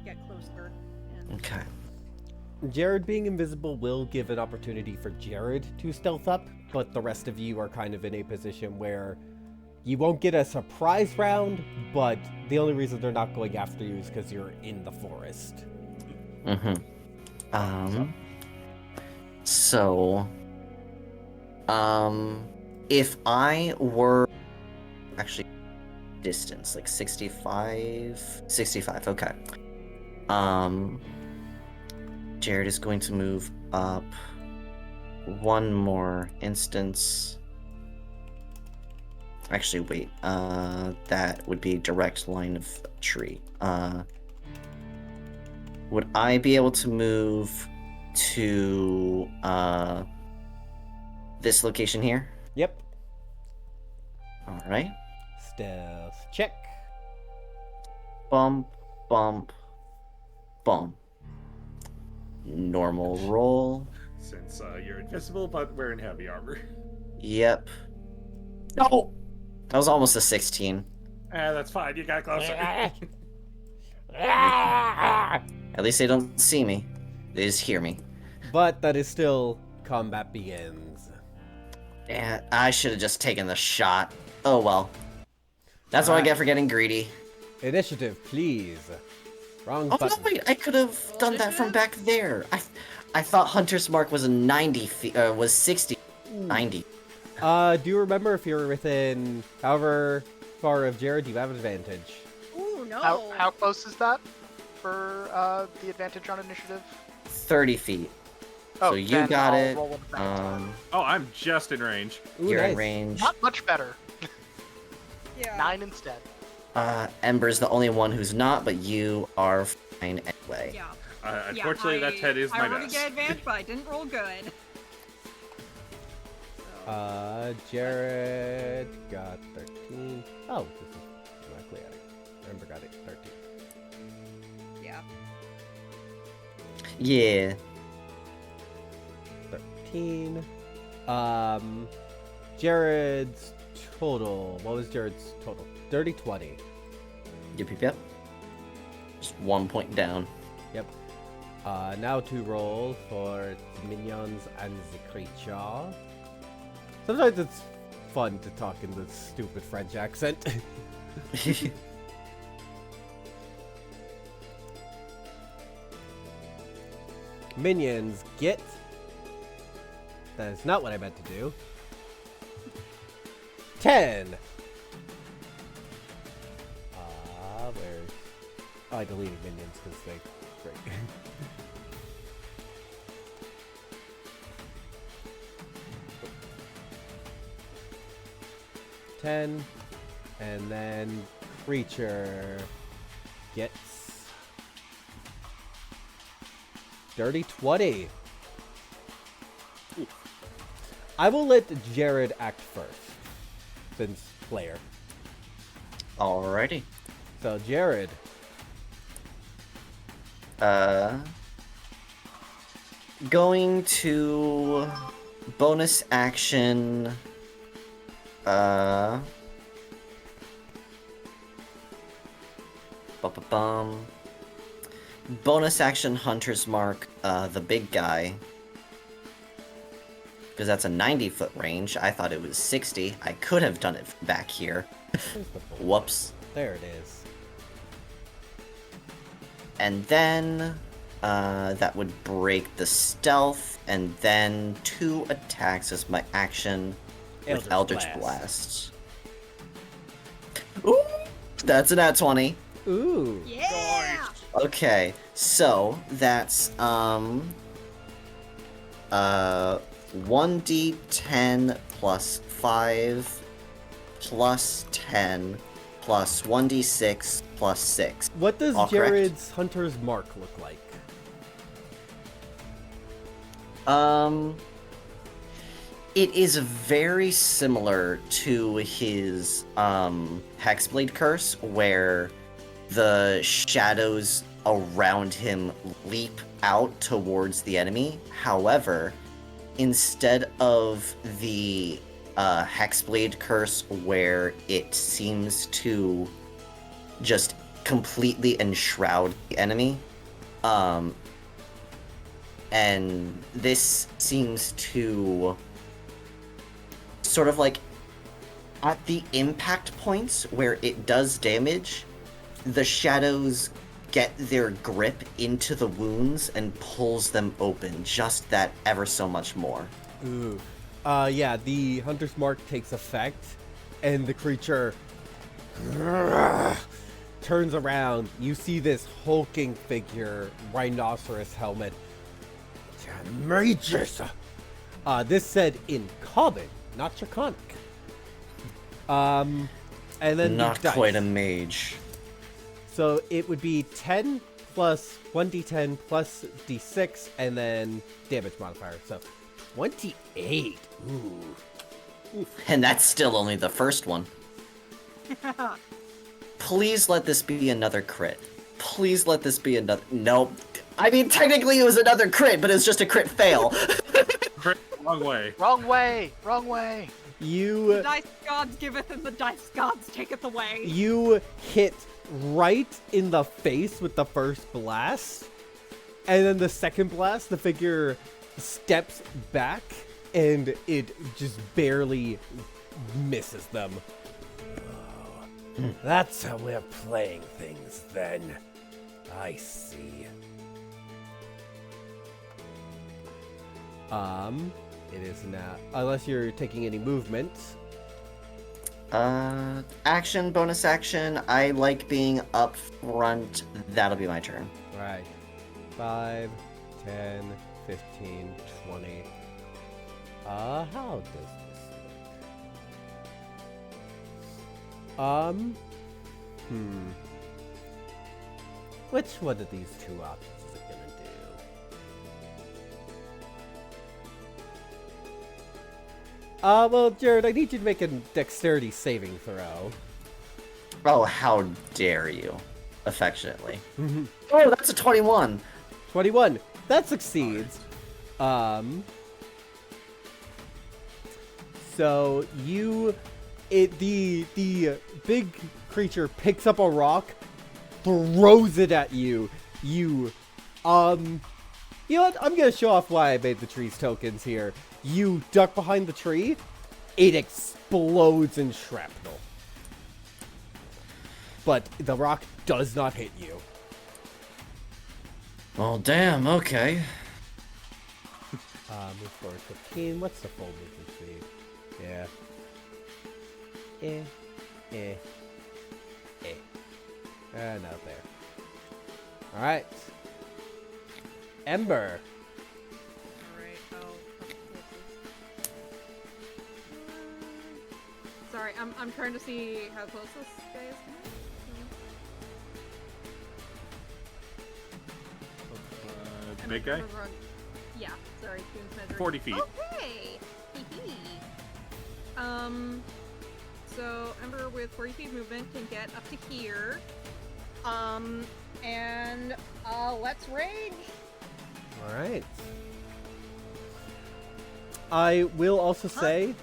get closer. And... Okay. Jared being invisible will give an opportunity for Jared to stealth up, but the rest of you are kind of in a position where you won't get a surprise round, but the only reason they're not going after you is because you're in the forest. If I were actually distance, like 65, okay. Jared is going to move up one more instance. Actually, wait, that would be direct line of tree. Would I be able to move to, this location here? Yep. Alright. Stealth check. Bump, bump, bump. Normal roll. Since you're invisible, but wearing heavy armor. Yep. No! That was almost a 16. That's fine, you got closer. At least they don't see me. They just hear me. But that is still combat begins. Yeah, I should have just taken the shot. Oh well. That's what I get for getting greedy. Initiative, please. Wrong Oh button. no, wait! I could have done that from back there. I thought Hunter's Mark was 90 feet. Was 60. 90. Do you remember if you're within however far of Jared, you have advantage? Ooh, no. How close is that for the advantage on initiative? 30 feet. Oh, So you then got I'll it. roll with advantage. Oh, I'm just in range. Ooh, You're in nice. range. Not much better. Yeah. 9 instead. Ember's the only one who's not, but you are fine anyway. Yeah. Unfortunately, that 10 is I my already best. get advantage, but I didn't roll good. So, Jared got 13. Oh, this is directly at it. Ember got it 13. yeah. Yeah. 13. Jared's total. What was Jared's total? 30, 20. Yep. Just 1 point down. Yep. Now to roll for the minions and the creature. Sometimes it's fun to talk in the stupid French accent. Minions get. That is not what I meant to do. 10. Where's? Oh, I deleted minions because they break. 10, and then creature gets dirty 20. I will let Jared act first, since player. Alrighty. So Jared, Going to bonus action. Ba-ba-bum. Bonus action Hunter's Mark, the big guy. Because that's a 90-foot range. I thought it was 60. I could have done it back here. where's the bullet? Whoops. There it is. And then that would break the stealth, and then 2 attacks as my action with Eldritch Blast. Ooh, that's an at 20. Ooh. Yeah. Okay, so that's 1d10 plus 5 plus 10 plus 1d6 plus 6. What does All correct. Jared's Hunter's Mark look like? It is very similar to his Hexblade Curse, where the shadows around him leap out towards the enemy. However, instead of the Hexblade Curse, where it seems to just completely enshroud the enemy, and this seems to sort of like at the impact points where it does damage, the shadows get their grip into the wounds and pulls them open just that ever so much more. Ooh. Yeah, the Hunter's Mark takes effect, and the creature turns around. You see this hulking figure, rhinoceros helmet. Mages. This said in common, not Draconic. And then Not the dice. quite a mage. So it would be 10 plus 1d10 plus d6, and then damage modifier. So 28. Ooh. And that's still only the first one. Please let this be another crit. Please let this be another. Nope. I mean, technically it was another crit, but it's just a crit fail. Crit, wrong way. Wrong way! Wrong way! You The dice gods giveth and the dice gods taketh away. you hit right in the face with the first blast, and then the second blast, the figure steps back, and it just barely misses them. Oh, that's how we're playing things then. I see. It is now, unless you're taking any movement. Action, bonus action. I like being up front. That'll be my turn. Right. 5, 10, 15, 20. How does this look? Which one of these two options is it gonna do? Well, Jared, I need you to make a dexterity saving throw. Oh, how dare you. Affectionately. Oh, that's a 21. 21. That succeeds. So the big creature picks up a rock, throws it at you. You know what? I'm gonna show off why I made the trees tokens here. You duck behind the tree, it explodes in shrapnel. But the rock does not hit you. Well, damn, okay. Move forward 15. What's the full movement speed? Yeah. Not there. Alright. Ember. Alright, sorry, I'm trying to see how close this guy is to me. Big guy? Yeah, sorry, Toon's measure. 40 feet. Okay! Hee-hee. So Ember with 40 feet movement can get up to here. Let's rage! Alright. I will also say,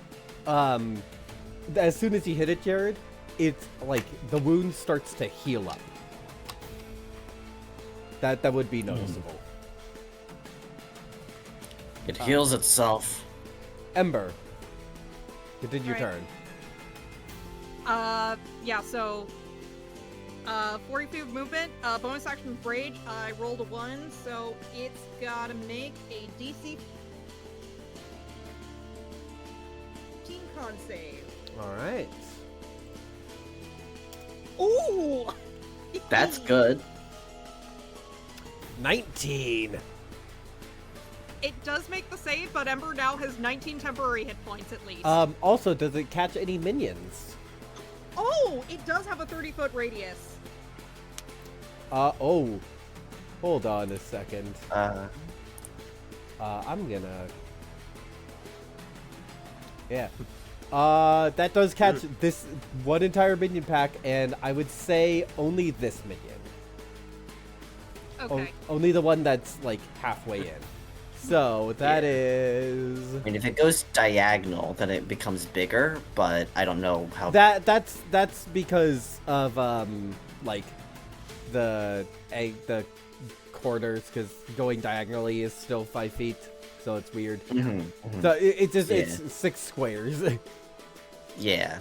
as soon as you hit it, Jared, it's like the wound starts to heal up. That would be noticeable. It heals itself. Ember. Continue your Alright. turn. Yeah, so 40 feet of movement, bonus action with rage. I rolled a 1, so it's gotta make a DC 15 con save. Alright. Ooh! That's good. 19. It does make the save, but Ember now has 19 temporary hit points at least. Also, does it catch any minions? Oh, it does have a 30-foot radius. Oh. Hold on a second. Uh, I'm gonna... Yeah. That does catch this one entire minion pack, and I would say only this minion. Okay. Only the one that's, like, halfway in. So, that is... I mean, if it goes diagonal, then it becomes bigger, but I don't know how... That's because of, like, the corners, because going diagonally is still 5 feet, so it's weird. So, it's 6 squares. Yeah.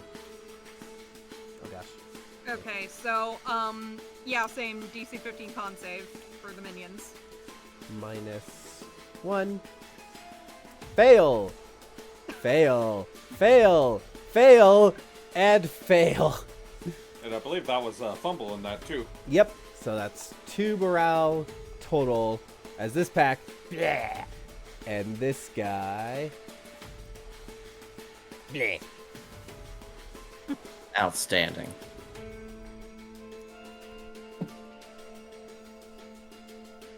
Oh, gosh. Okay, so, yeah, same DC 15 con save for the minions. -1. Fail! Fail! Fail! Fail! And fail! And I believe that was a fumble in that too. Yep, so that's 2 morale total as this pack. Bleh, and this guy. Bleh. Outstanding.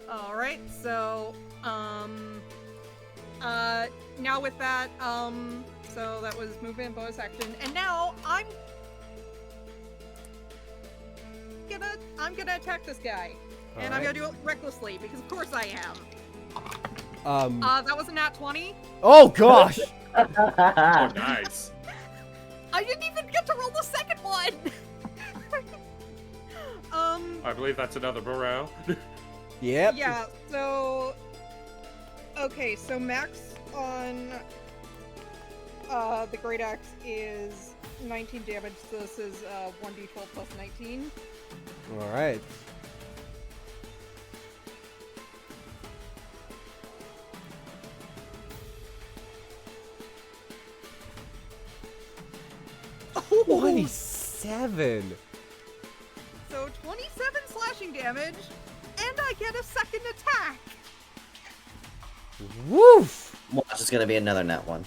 Alright, so, now with that, so that was movement, bonus action, and now I'm gonna attack this guy. And I'm gonna do it recklessly, because of course I am. That was a nat 20. Oh gosh! Oh, nice. I didn't even get to roll the second one! I believe that's another morale. Yep. Yeah, so... Okay, so max on the Great Axe is 19 damage, so this is 1d12 plus 19. Alright. 27. So 27 slashing damage, and I get a second attack. Woof! Watch, it's gonna be another net one.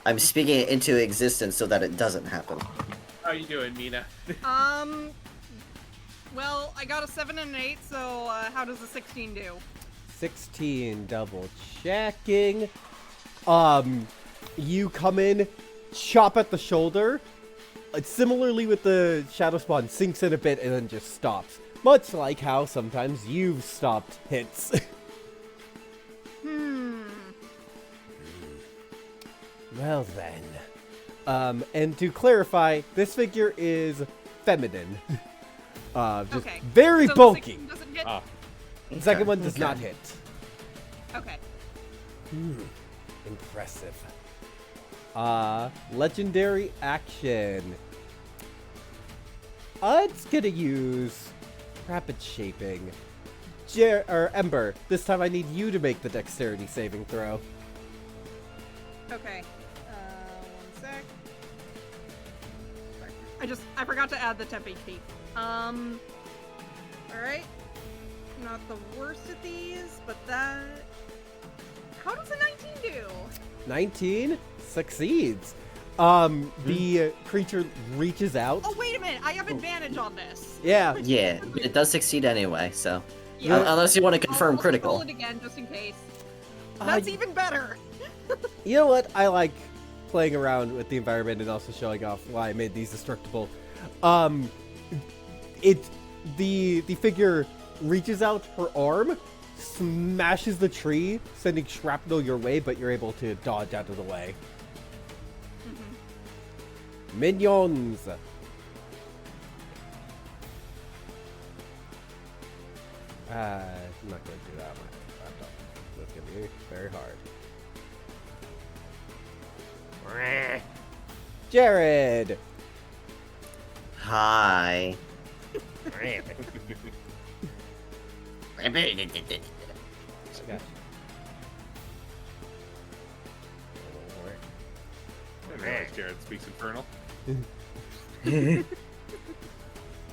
I'm speaking it into existence so that it doesn't happen. How you doing, Mina? Well, I got a 7 and an 8, so how does a 16 do? 16, double checking. You come in, chop at the shoulder. Similarly with the Shadow Spawn, sinks in a bit and then just stops. Much like how sometimes you've stopped hits. Well then. And to clarify, this figure is feminine. Just Okay. very So the bulky. 16 doesn't hit? Ah, The second Okay, one does okay. not hit. Okay. Impressive. Legendary action. It's gonna use rapid shaping. Ember, this time I need you to make the dexterity saving throw. Okay. 1 sec. Sorry. I forgot to add the temp HP. Alright. Not the worst of these, but that... How does a 19 do? 19 succeeds. The creature reaches out. Oh, wait a minute. I have advantage on this. Yeah. Yeah, it does succeed anyway, so. Yeah. Unless you want to confirm I'll critical. roll it again just in case. That's even better. You know what? I like playing around with the environment and also showing off why I made these destructible. The figure reaches out her arm, smashes the tree, sending shrapnel your way, but you're able to dodge out of the way. Minions. I'm not going to do that on my laptop. That's going to be very hard. Jared! Hi. Gosh. I didn't realize Jared speaks Infernal.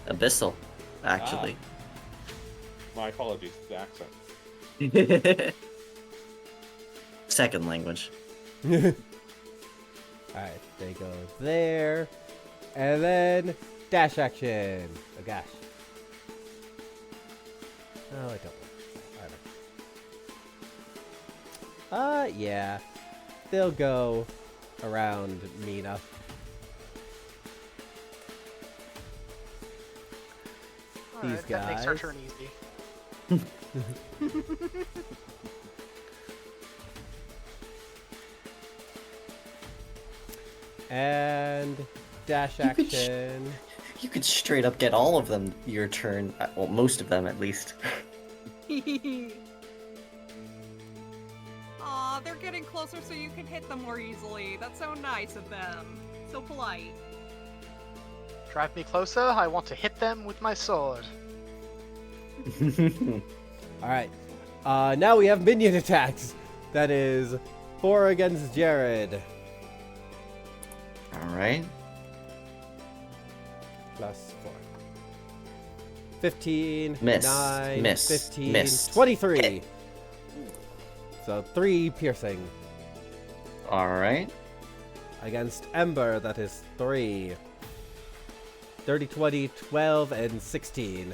Abyssal, actually. My apologies for the accent. Second language. Alright, they go there. And then dash action. Oh gosh. Oh, I don't. Yeah. They'll go around Mina. Alright, that makes our turn easy. And dash You could action. You could straight up get all of them your turn. Well, most of them at least. Aw, they're getting closer so you can hit them more easily. That's so nice of them. So polite. Drive me closer, I want to hit them with my sword. Alright. Now we have minion attacks. That is 4 against Jared. Alright. Plus 4. 15, Miss, 9, miss, 15, miss. 23. Hit. So 3 piercing. Alright. Against Ember, that is 3. 30, 20, 12, and 16.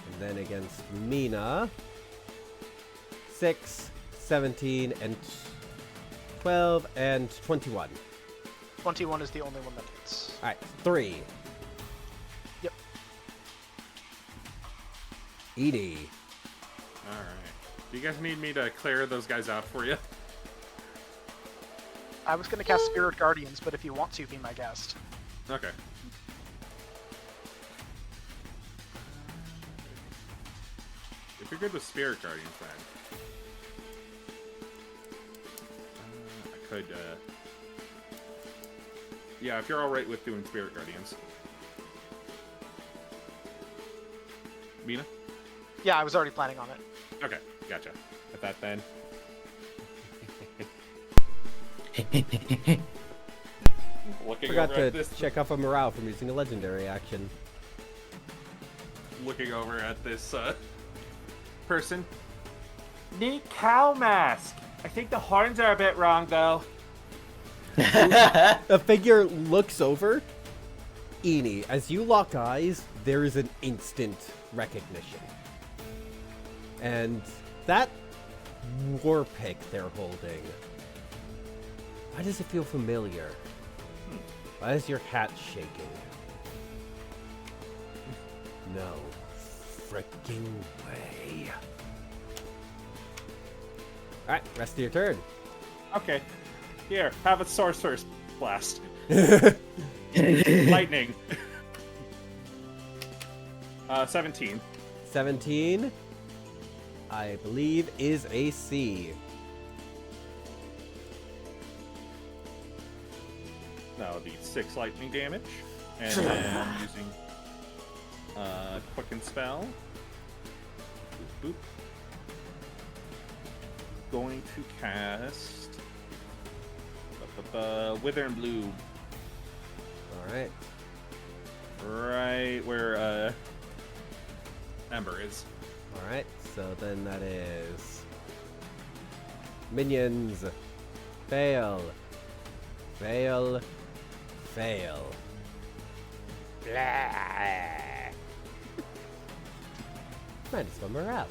And then against Mina, 6, 17, and 12, and 21. 21 is the only one that hits. Alright, 3. Yep. Edie. Alright. Do you guys need me to clear those guys out for you? I was gonna cast Spirit Guardians, but if you want to, be my guest. Okay. If you're good with Spirit Guardians, then I could. Yeah, if you're all right with doing Spirit Guardians, Mina. Yeah, I was already planning on it. Okay, gotcha. At that then. Looking Forgot over at to this, check off a morale from using a legendary action. looking over at this person. Neat cow mask. I think the horns are a bit wrong, though. The figure looks over. Eni, as you lock eyes, there is an instant recognition. And that war pick they're holding, why does it feel familiar? Why is your hat shaking? No freaking way. Alright, rest of your turn. Okay. Here, have a sorcerer's blast. Lightning. 17. 17, I believe, is a C. That'll be 6 lightning damage. And then using Quicken Spell. Boop, boop. Going to cast Wither and Blue Alright. right where Ember is. Alright, so then that is minions. Fail. Fail. Fail. Blah. Minus one morale.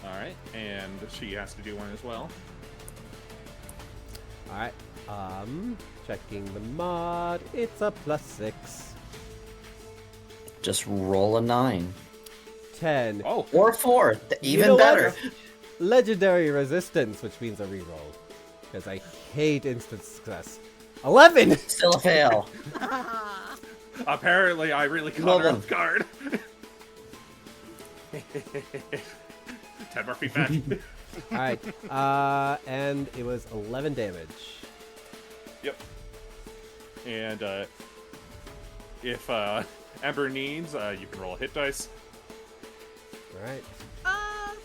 Alright, and she has to do one as well. Alright, checking the mod. It's a +6. Just roll a 9. 10. Oh, Or 4. You Even know what? better. Legendary resistance, which means a reroll. Because I hate instant success. 11! Still a fail. apparently I really caught Well her done. off guard. 10 more feet back. Alright, and it was 11 damage. Yep. And if Ember needs, you can roll a hit dice. Alright. I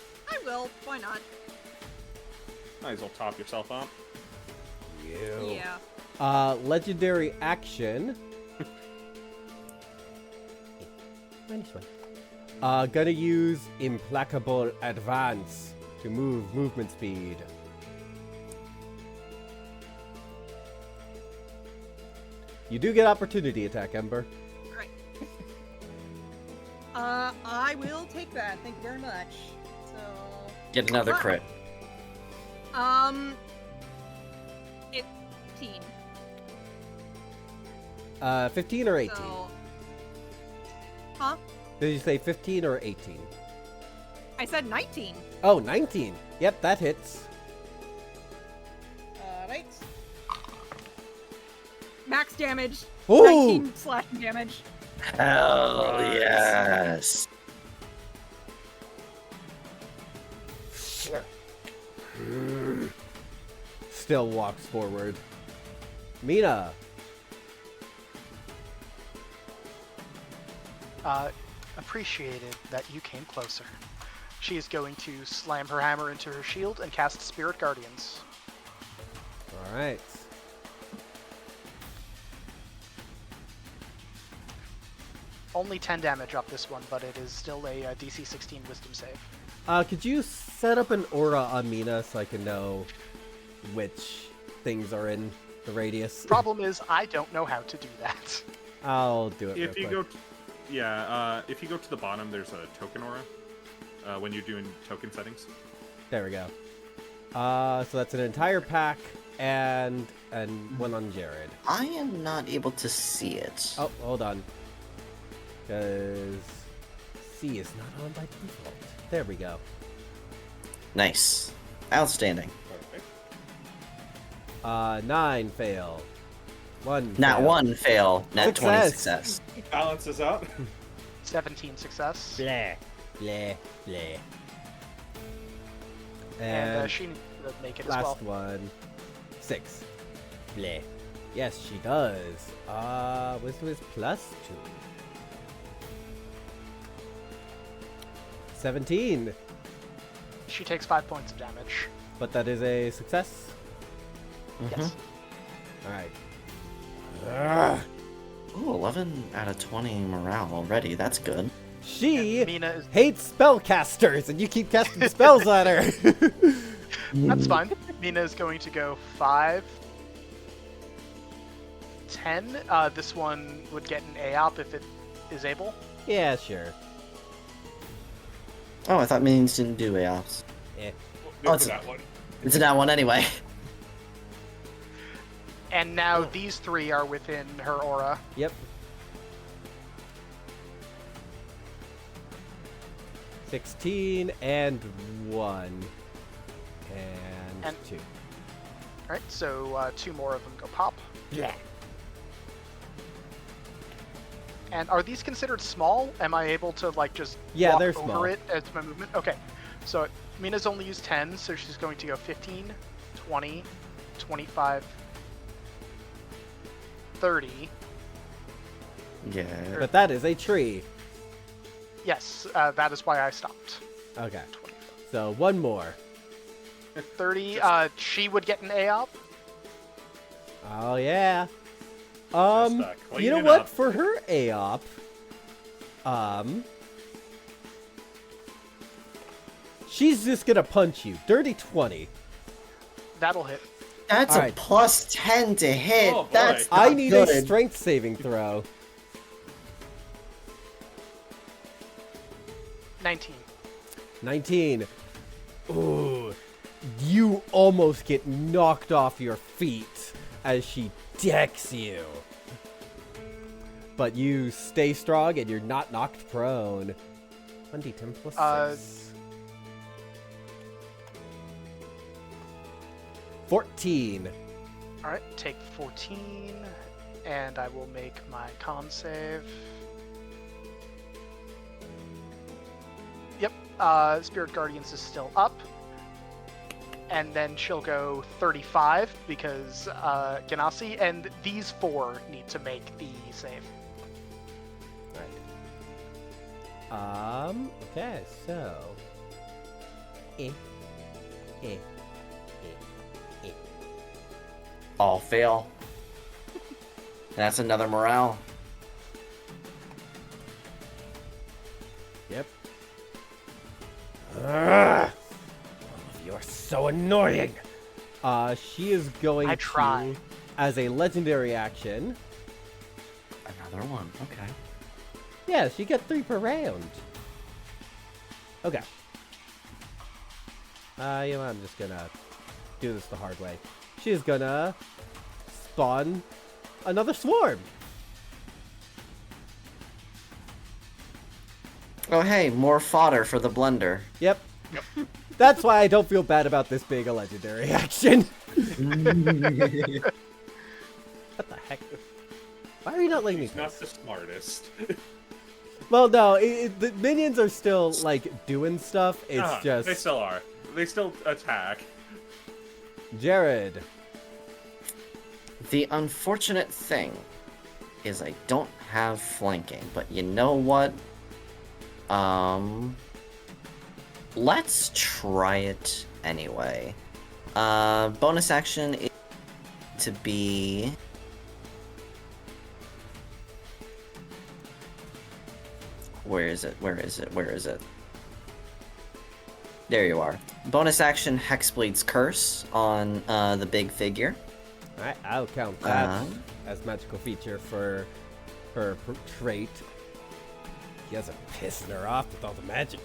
will. Why not? Might as well top yourself up. You. Yeah. Legendary action. -1. Gonna use Implacable Advance to move movement speed. You do get opportunity attack, Ember. Right. I will take that. Thank you very much. So. Get another Wow. crit. 15. 15 or 18? So. Huh? Did you say 15 or 18? I said 19. Oh, 19. Yep, that hits. Alright. Max damage. Ooh! 19 slashing damage. Hell yes. Still walks forward. Mina. Appreciated that you came closer. She is going to slam her hammer into her shield and cast Spirit Guardians. Alright. Only 10 damage off this one, but it is still a DC 16 Wisdom save. Could you set up an aura on Mina so I can know which things are in the radius? Problem is, I don't know how to do that. I'll do it If real you quick. go, if you go to the bottom, there's a token aura. When you're doing token settings. There we go. So that's an entire pack and one on Jared. I am not able to see it. Oh, hold on. Because C is not on by default. There we go. Nice. Outstanding. Perfect. 9 fail. 1 Not fail. 1 fail. Net 20 Success. success. Balances out. 17 success. Bleh. Bleh. Bleh. And And she needs to make it as well. last one. 6. Bleh. Yes, she does. Wisdom is +2. 17. She takes 5 points of damage. But that is a success. Mhm. Yes. Alright. Ooh, 11 out of 20 morale already. That's good. She Mina is. hates spellcasters, and you keep casting spells at her. That's fine. Mina is going to go 5, 10. This one would get an AOP if it is able. Yeah, sure. Oh, I thought minions didn't do AOPs. Good Oh, for that one. It's a that one anyway. And now these 3 are within her aura. Yep. 16 and 1. And 2. Alright, so 2 more of them go pop. Yeah. And are these considered small? Am I able to, like, just Yeah, walk they're over small. it as my movement? Okay. So Mina's only used 10, so she's going to go 15, 20, 25, 30. Yeah. But that is a tree. Yes, that is why I stopped. Okay. 25. So one more. 30, she would get an AOP. Oh yeah. Just, You know cleaning what? up. For her AOP, she's just gonna punch you. Dirty 20. That'll hit. That's Alright. a plus 10 to hit. Oh, boy. That's I not need good. a strength saving throw. 19. 19. Ooh. You almost get knocked off your feet as she decks you. But you stay strong and you're not knocked prone. 1d10 plus 6. 14. Alright, take 14, and I will make my con save. Yep, Spirit Guardians is still up. And then she'll go 35 because Ganassi, and these 4 need to make the save. Right. Okay, so. All fail. That's another morale. Yep. All of you are so annoying. She is going I try. to, as a legendary action. Another one. Okay. Yeah, she gets 3 per round. Okay. You know what, I'm just gonna do this the hard way. She is gonna spawn another swarm. Oh, hey, more fodder for the blender. Yep. That's why I don't feel bad about this being a legendary action. What the heck? Why are you not letting me? He's not the smartest. Well, no, the minions are still like doing stuff. It's just They still are. They still attack. Jared. The unfortunate thing is I don't have flanking, but you know what? Let's try it anyway. Bonus action is to be... Where is it? Where is it? Where is it? There you are. Bonus action Hexblade's Curse on the big figure. Alright, I'll count that Uh-huh. as magical feature for her trait. You guys are pissing her off with all the magic.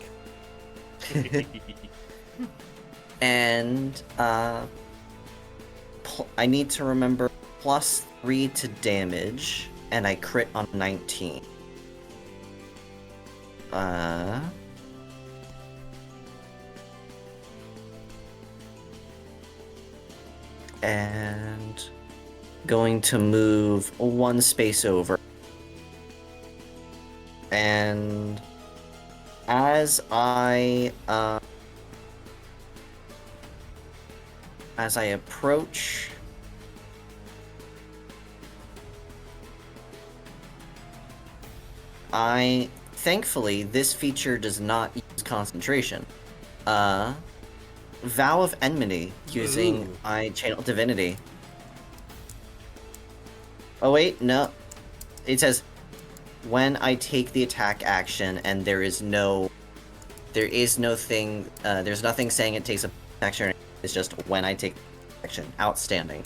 And I need to remember +3 to damage, and I crit on 19. And going to move 1 space over. And as I approach, thankfully this feature does not use concentration. Vow of Enmity using Ooh. my Channel Divinity. Oh wait, no. It says when I take the attack action, and there's nothing saying it takes a action. It's just when I take action. Outstanding.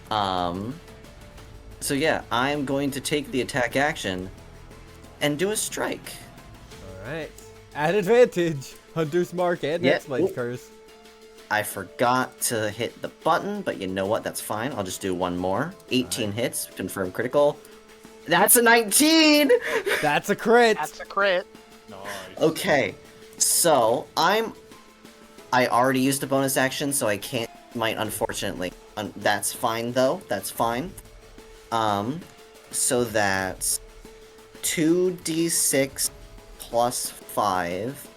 So yeah, I'm going to take the attack action and do a strike. Alright. At advantage. Hunter's Mark and Yeah, Nextmite's oop. Curse. I forgot to hit the button, but you know what? That's fine. I'll just do one more. 18 hits, confirm critical. That's a 19! That's a crit. That's a crit. Nice. Okay, so I already used a bonus action, so I can't smite, unfortunately. That's fine, though. That's fine. So that's 2d6 plus 5,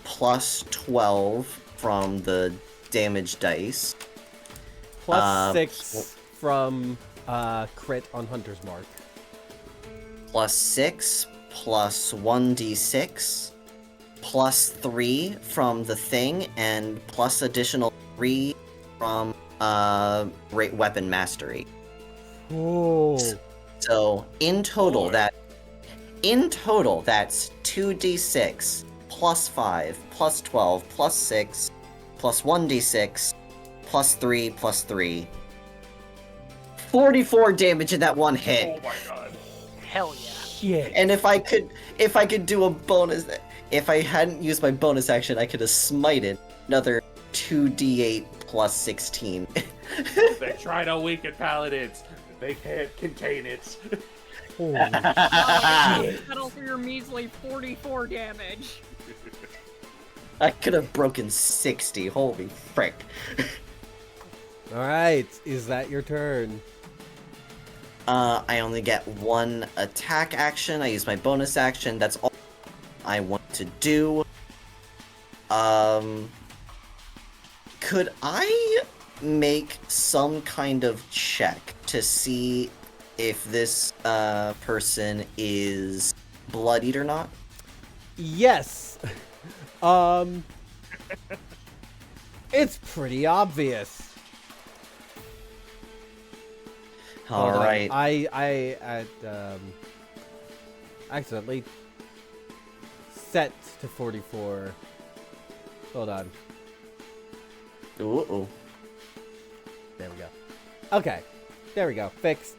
plus 12 from the damage dice. Plus 6 from crit on Hunter's Mark. Plus 6, plus 1d6, plus 3 from the thing, and plus additional 3 from weapon mastery. Oh. So in total, Lord. that's 2d6 plus 5 plus 12 plus 6 plus 1d6 plus 3 plus 3. 44 damage in that one hit. Oh my god. Hell yeah. Shit. And if I could do a bonus, if I hadn't used my bonus action, I could have smited another 2d8 plus 16. They try to weaken paladins. They can't contain it. Holy Settle for your measly 44 damage. I could have broken 60. Holy frick. Alright, is that your turn? I only get one attack action. I use my bonus action. That's all I want to do. Could I make some kind of check to see if this person is bloodied or not? Yes. It's pretty obvious. All Hold on. right. I accidentally set to 44. Hold on. Ooh. There we go. Okay. There we go. Fixed.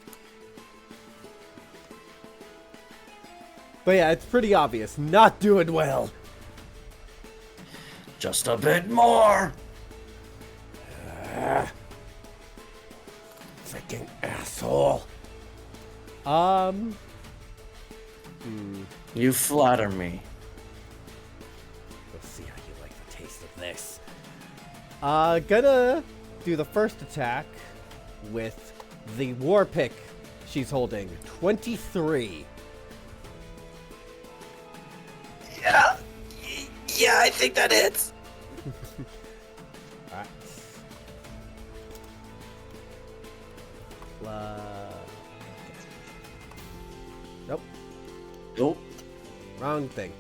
But yeah, it's pretty obvious. Not doing well. Just a bit more. Freaking asshole. You flatter me. We'll see how you like the taste of this. Gonna do the first attack with the war pick she's holding. 23. Yeah, I think that hits. Alright. Nope. Nope. Wrong thing.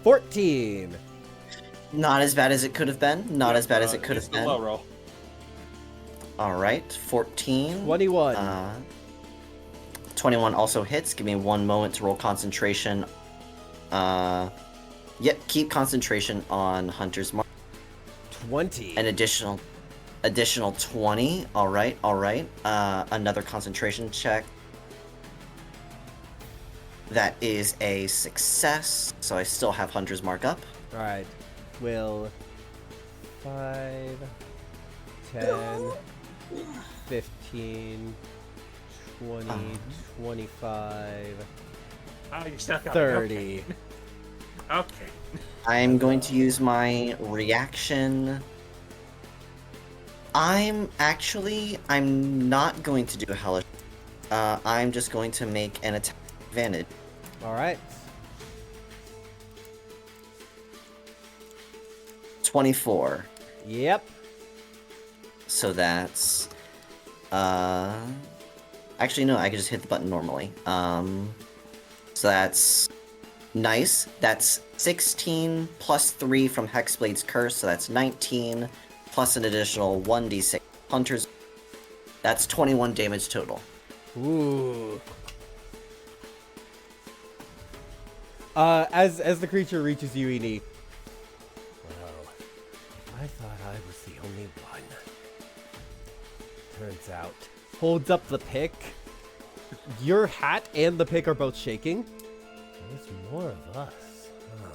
14. Not as bad as it could have been. Not as bad as it could It's have the been. low roll. All right, 14. 21. 21 also hits. Give me one moment to roll concentration. Yep, keep concentration on Hunter's Mark. 20. An additional 20. All right. Another concentration check. That is a success. So I still have Hunter's Mark up. Alright. Will 5, 10, 15, 20, 25, Oh, you stuck out. 30. Okay. I'm going to use my reaction. I'm not going to do a hellish. I'm just going to make an attack advantage. Alright. 24. Yep. So that's actually no, I could just hit the button normally. So that's nice. That's 16 plus 3 from Hexblade's Curse, so that's 19 plus an additional 1d6 Hunter's. That's 21 damage total. Ooh. As the creature reaches you, Eni. Well, I thought I was the only one. Turns out, holds up the pick. Your hat and the pick are both shaking. There's more of us. Huh.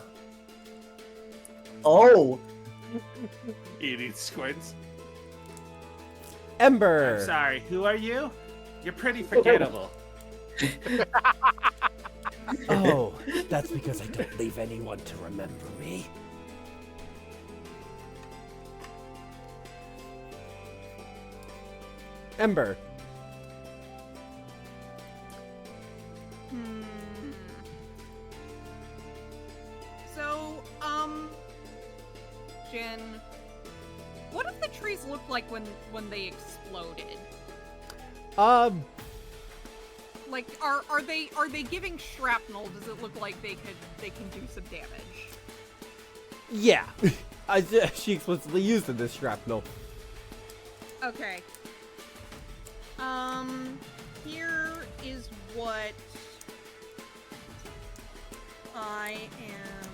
Oh! Eating squints. Ember. I'm sorry, who are you? You're pretty forgettable. Oh, that's because I don't leave anyone to remember me. Ember. So, Jin, what did the trees look like when they exploded? Like, are they giving shrapnel? Does it look like they can do some damage? Yeah. She explicitly used this shrapnel. Okay. Here is what I am.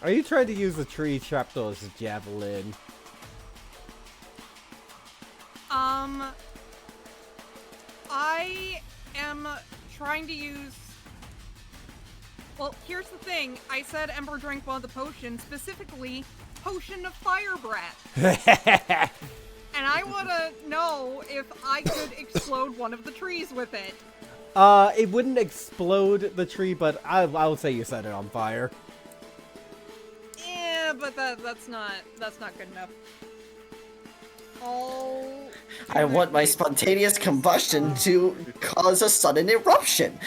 Are you trying to use the tree shrapnel as a javelin? I am trying to use. Well, here's the thing. I said Ember drank one of the potions, specifically Potion of Fire Breath. And I want to know if I could explode one of the trees with it. It wouldn't explode the tree, but I would say you set it on fire. Yeah, but that's not good enough. Oh. I want my spontaneous combustion to cause a sudden eruption.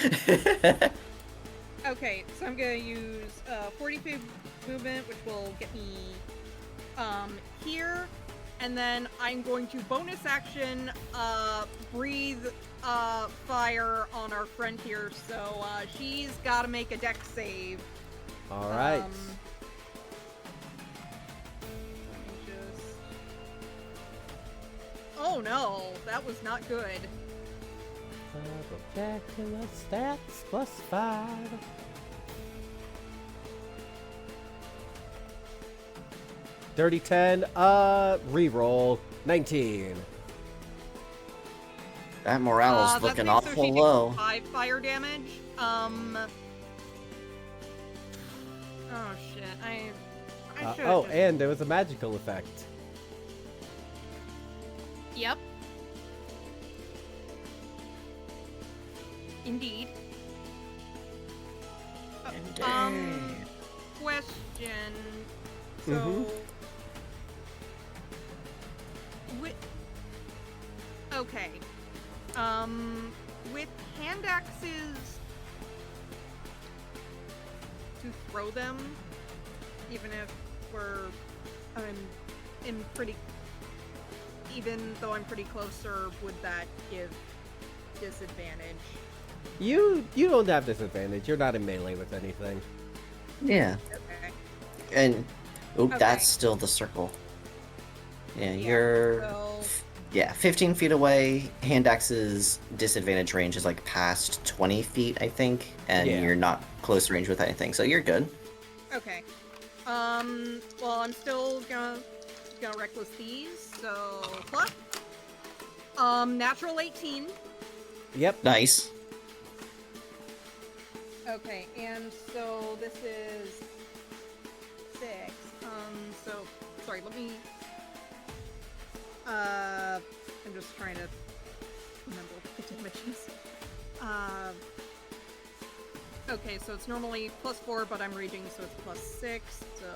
Okay, so I'm gonna use 40 feet movement, which will get me here, and then I'm going to bonus action breathe fire on our friend here. So she's got to make a dex save. All right. Let me just... Oh no, that was not good. Spectacular stats plus 5. Dirty 10, reroll 19. That morale is That looking makes so awful she low. takes 5 fire damage. Oh shit, I should. Oh, and there was a magical effect. Yep. Indeed. Question. So, okay. With hand axes to throw them, even if even though I'm pretty closer, would that give disadvantage? You don't have disadvantage. You're not in melee with anything. Yeah. Okay. And Okay. that's still the circle. Yeah, you're So, 15 feet away. Hand axe's disadvantage range is like past 20 feet, I think, and Yeah. you're not close range with anything, so you're good. okay. Well, I'm still gonna reckless these, so plus. Natural 18. Yep. Nice. Okay, and so this is 6. So sorry, let me. I'm just trying to remember the damages. Okay, so it's normally +4, but I'm raging, so it's +6. So.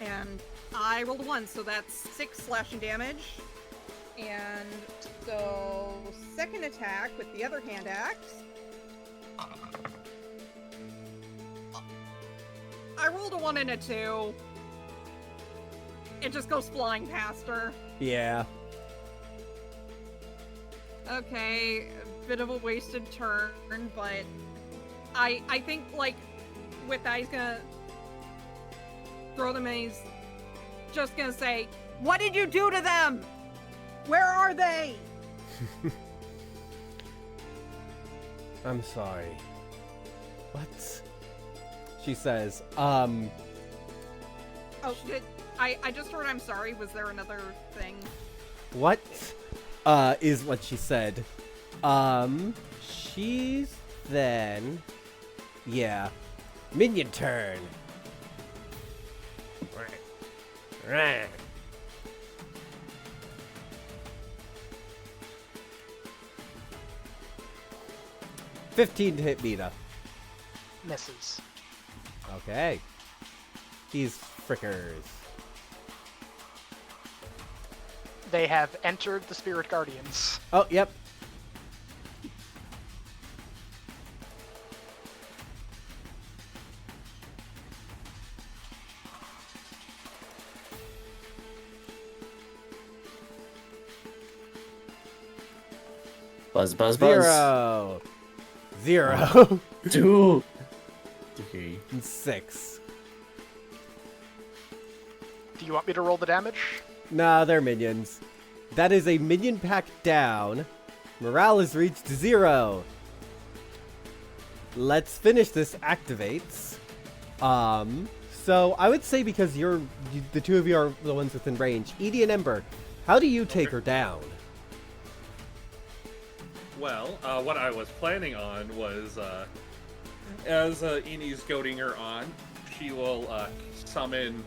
And I rolled a 1, so that's 6 slashing damage. And so, second attack with the other hand axe. I rolled a 1 and a 2. It just goes flying past her. Yeah. Okay, a bit of a wasted turn, but I think, like, with that, he's gonna throw them and he's just gonna say, "What did you do to them? Where are they?" I'm sorry. What? She says, Oh, I just heard I'm sorry. Was there another thing? what? Is what she said. She's then... Yeah. Minion turn. Right. 15 to hit Mina. Misses. Okay. These frickers. They have entered the Spirit Guardians. Oh, yep. Buzz, buzz, buzz. 0. 0. 2. 3. And 6. Do you want me to roll the damage? Nah, they're minions. That is a minion pack down. Morale has reached 0. Let's finish this activates. So I would say because the two of you are the ones within range. Edie and Ember, how do you take her down? Well, what I was planning on was, as Eni's goading her on, she will summon.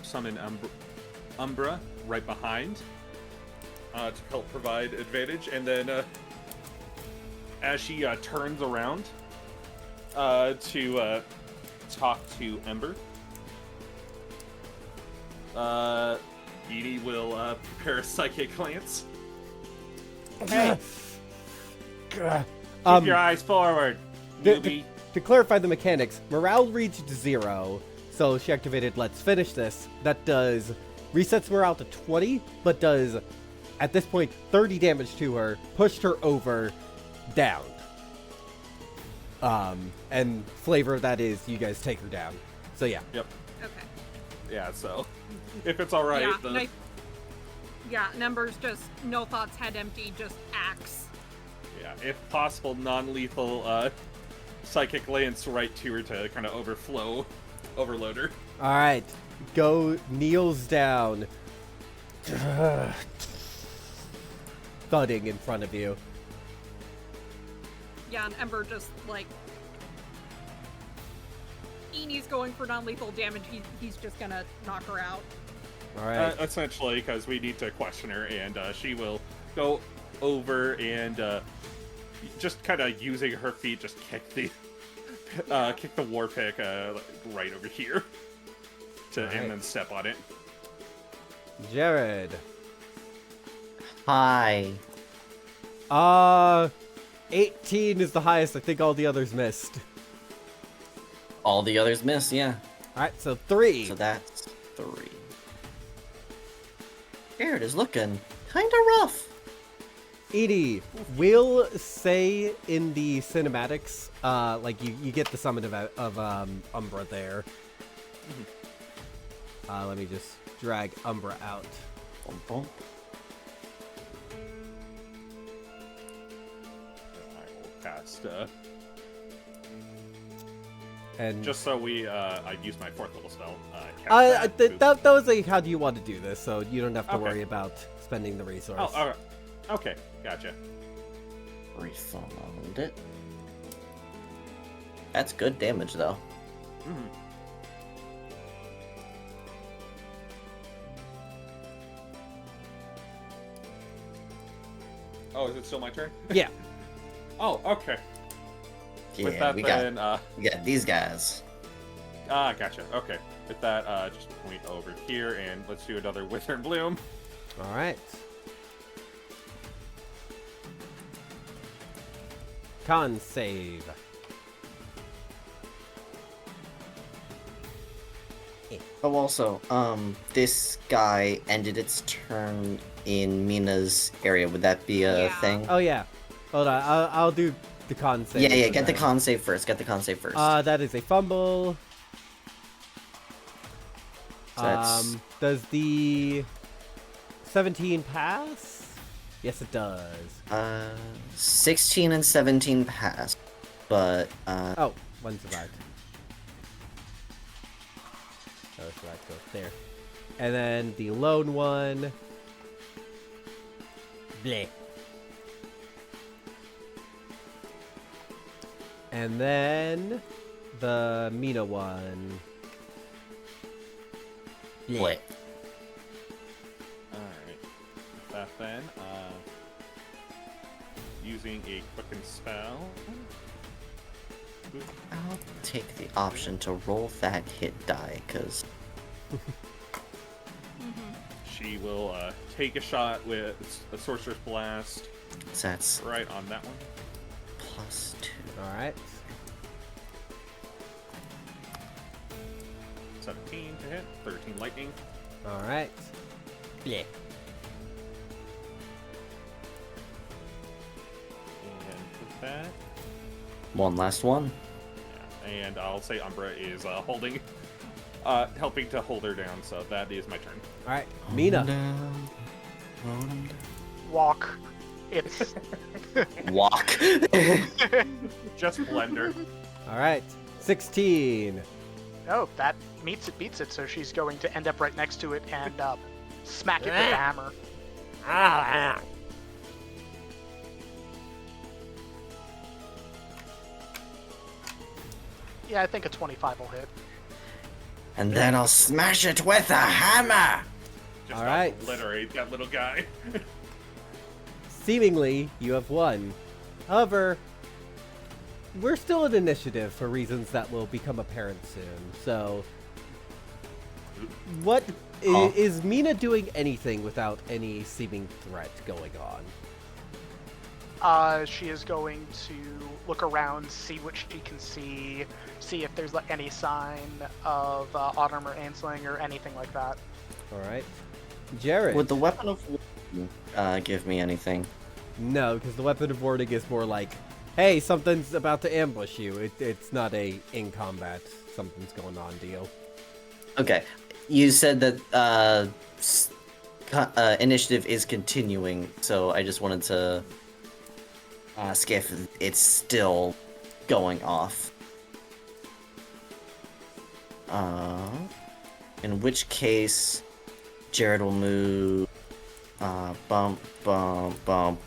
Summon Umbra right behind to help provide advantage, and then as she turns around to talk to Ember, Eni will prepare a psychic glance. Hey, keep your eyes forward, newbie. To clarify the mechanics, morale reached 0, so she activated Let's Finish This. That does resets morale to 20, but does at this point 30 damage to her, pushed her over, down. And flavor of that is you guys take her down. So yeah. Yep. Okay. Yeah. So, if it's all right, Yeah, yeah, numbers just no thoughts, head empty, just axe. yeah, if possible, non-lethal psychic lance right to her to kind of overload her. All right, go kneels down, thudding in front of you. Yeah, and Ember just like Eni's going for non-lethal damage. He's just gonna knock her out. All right. Essentially, because we need to question her, and she will go over and just kind of using her feet, just kick the war pick right over here, and then step on it. Jared. Hi. 18 is the highest. I think all the others missed. All the others miss, yeah. All right, so 3. So that's 3. Jared is looking kinda rough. Edie, we'll say in the cinematics, like you get the summon of Umbra there. Let me just drag Umbra out. Boom, boom. I will cast. And Just so I use my 4th level spell. Cast that was like how do you want to do this, so you don't have to Okay. worry about spending the resource. Oh, all right. Okay, gotcha. Refund it. That's good damage, though. Mhm. Oh, is it still my turn? Yeah. Oh, okay. With Yeah, that, we then, got these guys. gotcha. Okay. With that, just point over here, and let's do another Withering Bloom. All right. Con save. Oh, also, this guy ended its turn in Mina's area. Would that be a Yeah. thing? Oh yeah. Hold on. I'll do the con save. yeah, for get the that. con save first. Get the con save first. That is a fumble. So that's Does the 17 pass? Yes, it does. 16 and 17 pass, but Oh, one survived. Oh, survived goes there. And then the lone one. Bleh. And then the Mina one. Bleh. wait. Alright. With that then, using a quicken spell. I'll take the option to roll that hit die, because She will take a shot with a Sorcerer's Blast that's right on that one. +2. Alright. 17 to hit, 13 lightning. Alright. Bleh. And with that, One last one. yeah, and I'll say Umbra is holding, helping to hold her down, so that is my turn. Alright. Mina. Walk. It's Walk. Just Blender. Alright. 16. oh, that meets it, beats it. So she's going to end up right next to it and smack it with the hammer. Yeah, I think a 25 will hit. And then I'll smash it with a hammer. Just Alright. obliterate that little guy. Seemingly, you have won. However, we're still in initiative for reasons that will become apparent soon. So, what Oh. is Mina doing anything without any seeming threat going on? She is going to look around, see what she can see if there's like any sign of Autumn or Ansling or anything like that. All right, Jared. Would the weapon of war give me anything? No, because the weapon of warding is more like, hey, something's about to ambush you. It's not a in combat, something's going on deal. Okay, you said that initiative is continuing, so I just wanted to ask if it's still going off. In which case, Jared will move, bump, bump, bump,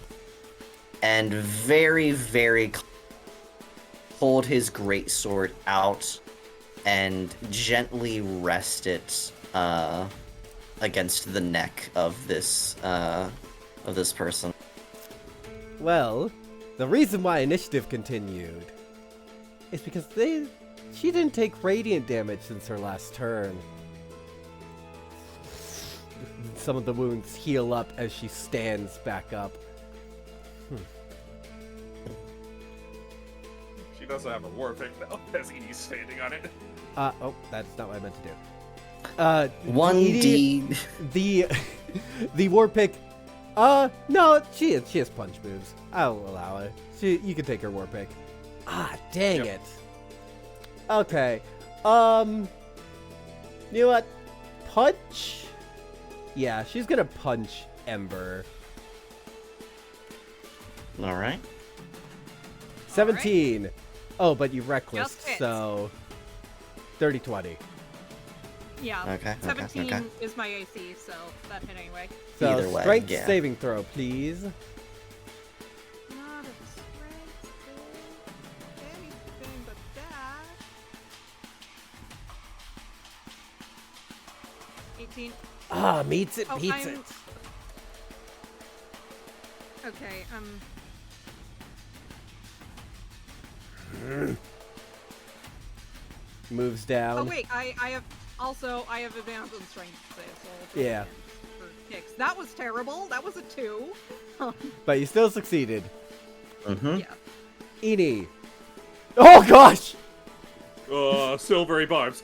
and very, very hold his greatsword out and gently rest it against the neck of this person. Well, the reason why initiative continued is because she didn't take radiant damage since her last turn. Some of the wounds heal up as she stands back up. She doesn't have a war pick though, as Edie's standing on it. Oh, that's not what I meant to do. 1d. The war pick. No, she has punch moves. I'll allow it. You can take her war pick. Ah, dang Yep. it. Okay. You know what? Punch? Yeah, she's gonna punch Ember. All right. 17. Oh, but you reckless, Just hits. so 30-20. Yeah. Okay, 17 okay. is my AC, so that hit anyway. So Either way, strength yeah. saving throw, please. Not a strength save, anything but that. 18. Ah, meets it, Oh, beats I'm- it. Okay, Moves down. Oh wait, I have advantage on strength save, so Yeah. for kicks. That was terrible. That was a 2. But you still succeeded. Mm-hmm. Yeah. Edie. Oh gosh! Silvery barbs.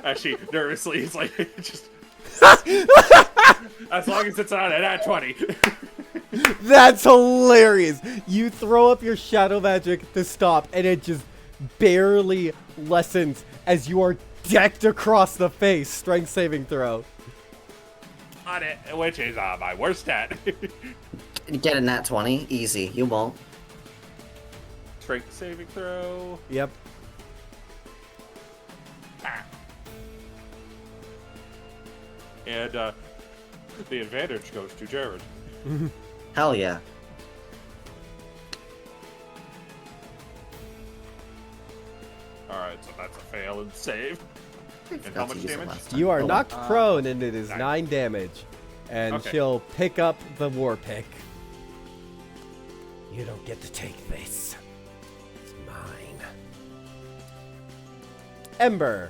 As she nervously is like, just. As long as it's not at 20. That's hilarious! You throw up your shadow magic to stop, and it just barely lessens as you are decked across the face. Strength saving throw. On it, which is my worst stat. Get a nat 20. Easy. You won't. Strength saving throw. Yep. Ah. And the advantage goes to Jared. Hell yeah. Alright, so that's a fail and save. And how Forgot to much use it damage? last time. You are Oh, knocked prone, and it is 9. 9 damage. And Okay. she'll pick up the war pick. You don't get to take this. It's mine. Ember.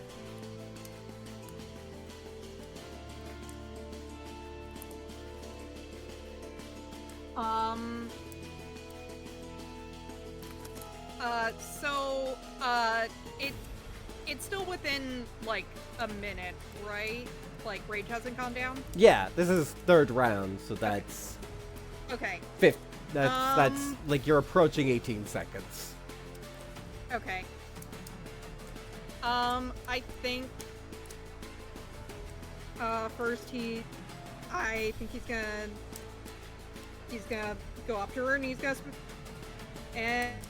It's still within, like, a minute, right? Like, rage hasn't gone down? Yeah, this is third round, so that's Okay, fifth. That's Um, like you're approaching 18 seconds. okay. I think, first I think he's gonna go up to her and he's gonna,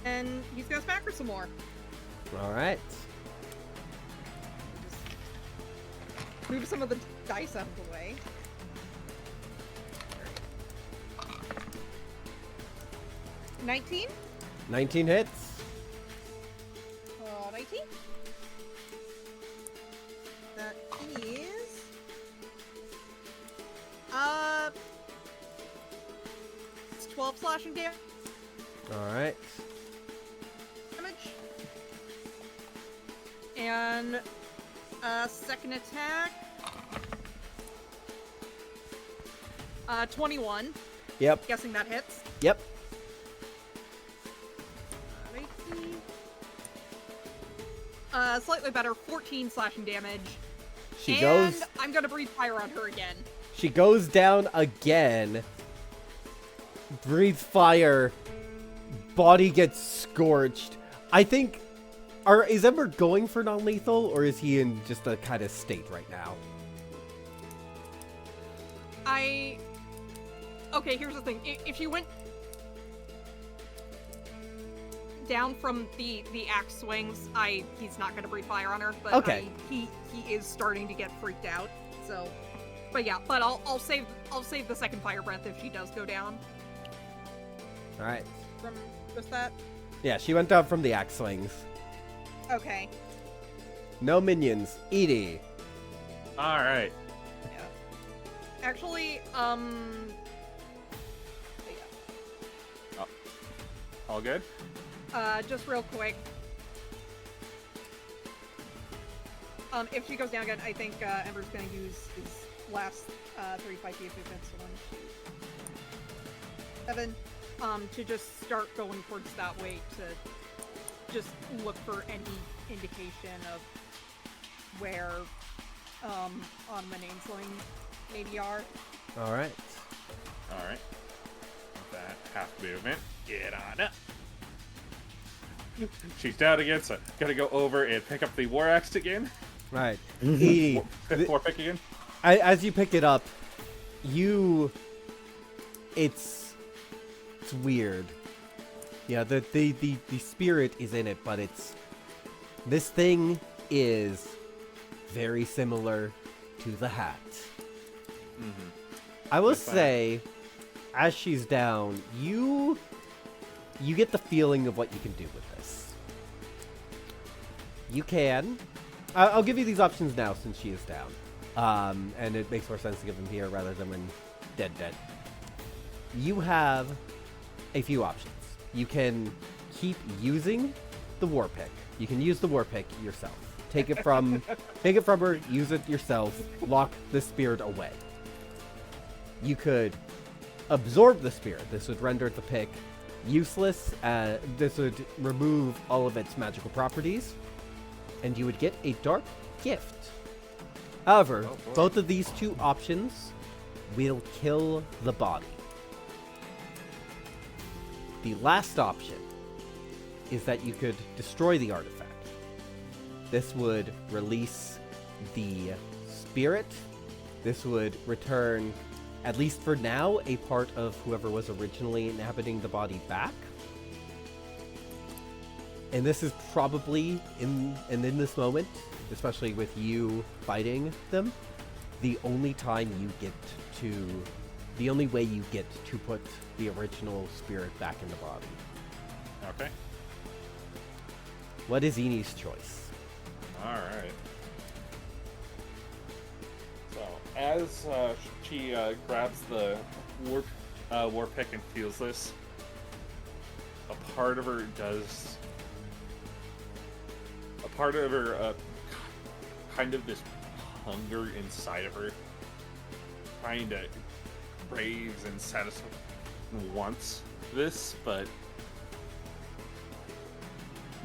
and he's gonna smack her some more. All right. Just move some of the dice out of the way. 19? 19 hits. 19? That is... It's 12 slashing damage. All right. And, second attack... 21. Yep. Guessing that hits. Yep. Slightly better, 14 slashing damage. She and goes. I'm gonna breathe fire on her again. She goes down again. Breathes fire. Body gets scorched. I think. Is Ember going for non-lethal, or is he in just a kind of state right now? Okay, here's the thing. If she went down from the axe swings, he's not gonna breathe fire on her. But Okay. he is starting to get freaked out. So, but yeah, but I'll save the second fire breath if she does go down All right. from just that. Yeah, she went down from the axe swings. Okay. No minions. Edie. Alright. Yeah. Actually, yeah. All good? Just real quick. If she goes down again, I think Ember's gonna use his last 35 feet of movement, so 1, 2, 7, to just start going towards that way to just look for any indication of where Anima and Ainsling maybe are. All right. Alright. That half movement. Get on up. She's down again, so gotta go over and pick up the war axe again. Right. Edie. Fifth war pick again. As you pick it up, it's weird. Yeah, the spirit is in it, but this thing is very similar to the hat. Mm-hmm. I will Like that. say, as she's down, you get the feeling of what you can do with this. You can. I'll give you these options now since she is down. And it makes more sense to give them here rather than when dead. You have a few options. You can keep using the war pick. You can use the war pick yourself. Take it from her, use it yourself, lock the spirit away. You could absorb the spirit. This would render the pick useless. This would remove all of its magical properties. And you would get a dark gift. However, Oh, boy. both of these two options will kill the body. The last option is that you could destroy the artifact. This would release the spirit. This would return, at least for now, a part of whoever was originally inhabiting the body back. And this is probably, in this moment, especially with you fighting them, the only way you get to put the original spirit back in the body. Okay. What is Eni's choice? All right. So as she grabs the war pick and feels this, a part of her kind of this hunger inside of her, trying to craves and satisfy and wants this, but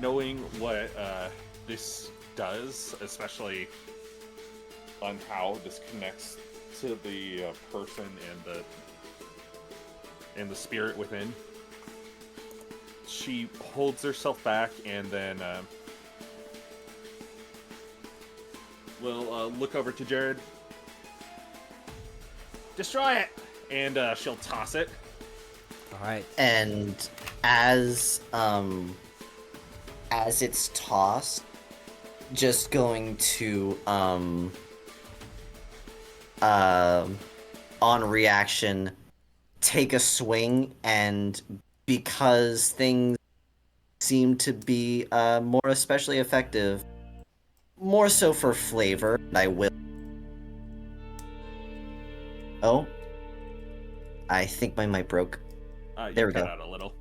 knowing what this does, especially on how this connects to the person and the spirit within, she holds herself back and then will look over to Jared. Destroy it! And she'll toss it. All right. And as it's tossed, just going to on reaction take a swing, and because things seem to be more especially effective, more so for flavor, I will. Oh, I think my mic broke. There we go. Out a little.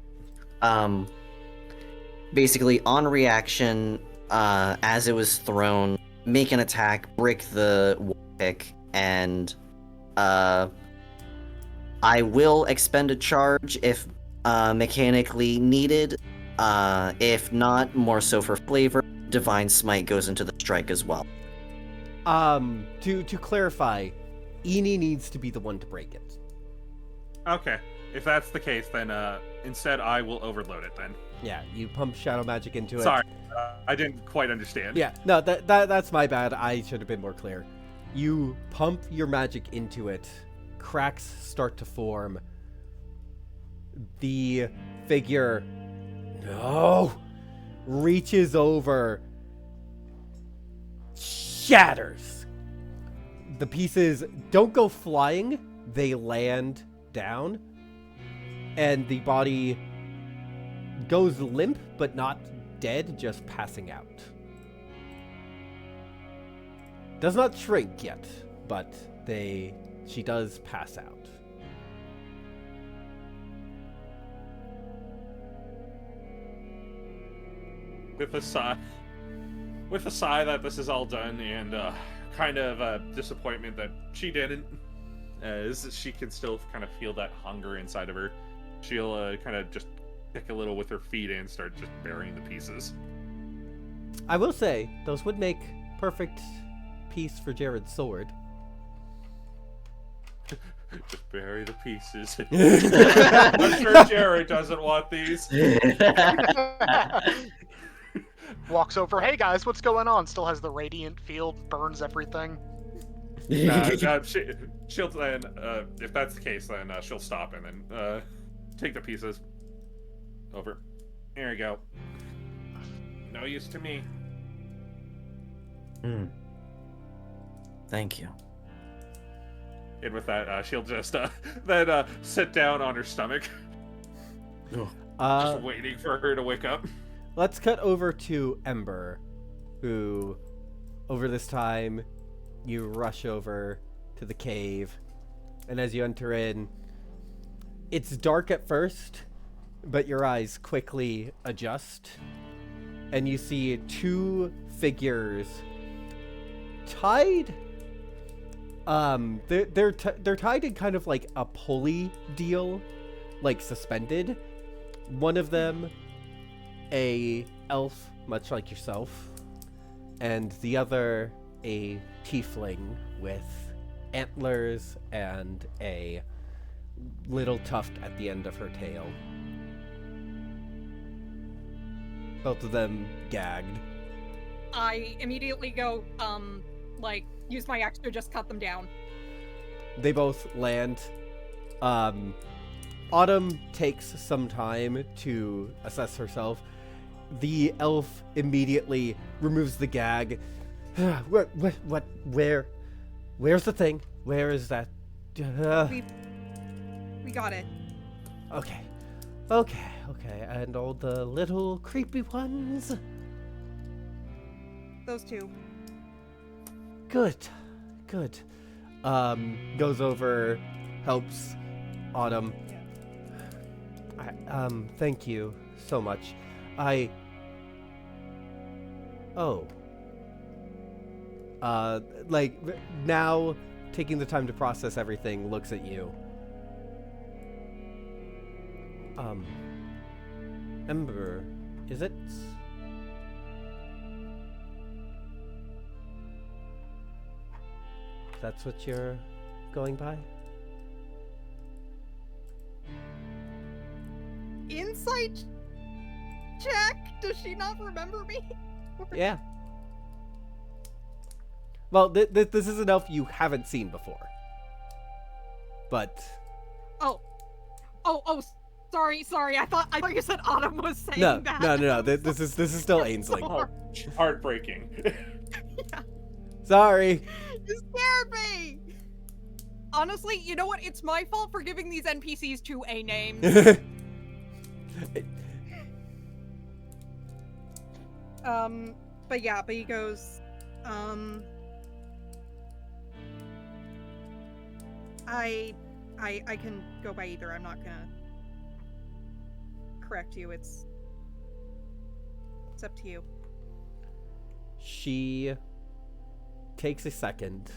Basically, on reaction, as it was thrown, make an attack, break the war pick, and I will expend a charge if mechanically needed. If not, more so for flavor, Divine Smite goes into the strike as well. To clarify, Eni needs to be the one to break it. Okay. If that's the case, then instead I will overload it then. Yeah, you pump shadow magic into it. Sorry, I didn't quite understand. Yeah, no, that's my bad. I should have been more clear. You pump your magic into it, cracks start to form. The figure, reaches over, shatters. The pieces don't go flying, they land down, and the body goes limp, but not dead, just passing out. Does not shrink yet, but she does pass out. With a sigh that this is all done, and kind of disappointment that she didn't, as she can still kind of feel that hunger inside of her, she'll kind of just kick a little with her feet and start just burying the pieces. I will say, those would make perfect piece for Jared's sword. Just bury the pieces. I'm sure Jared doesn't want these. Walks over, hey guys, what's going on? Still has the radiant field, burns everything. She'll then, if that's the case, then she'll stop and then take the pieces over. There you go. No use to me. Thank you. And with that, she'll just then sit down on her stomach, just waiting for her to wake up. Let's cut over to Ember, who, over this time, you rush over to the cave, and as you enter in, it's dark at first, but your eyes quickly adjust, and you see two figures tied. They're tied in kind of like a pulley deal, like suspended. One of them, a elf, much like yourself, and the other, a tiefling with antlers and a little tuft at the end of her tail. Both of them gagged. I immediately go, like, use my axe to just cut them down. They both land. Autumn takes some time to assess herself. The elf immediately removes the gag. Where's the thing? Where is that? We got it. Okay. And all the little creepy ones? Those two. Good. Goes over, helps Autumn. Yeah. Thank you so much. Like, now, taking the time to process everything, looks at you. Ember, is it? That's what you're going by? Insight check? Does she not remember me? Yeah. Well, this is an elf you haven't seen before. But... Oh, sorry. I thought you said Autumn was saying No. that. This is still Ainsling. Oh, heartbreaking. Yeah. Sorry. You scared me! Honestly, you know what? It's my fault for giving these NPCs 2A names. But he goes, I can go by either. I'm not gonna correct you. It's up to you. She takes a second.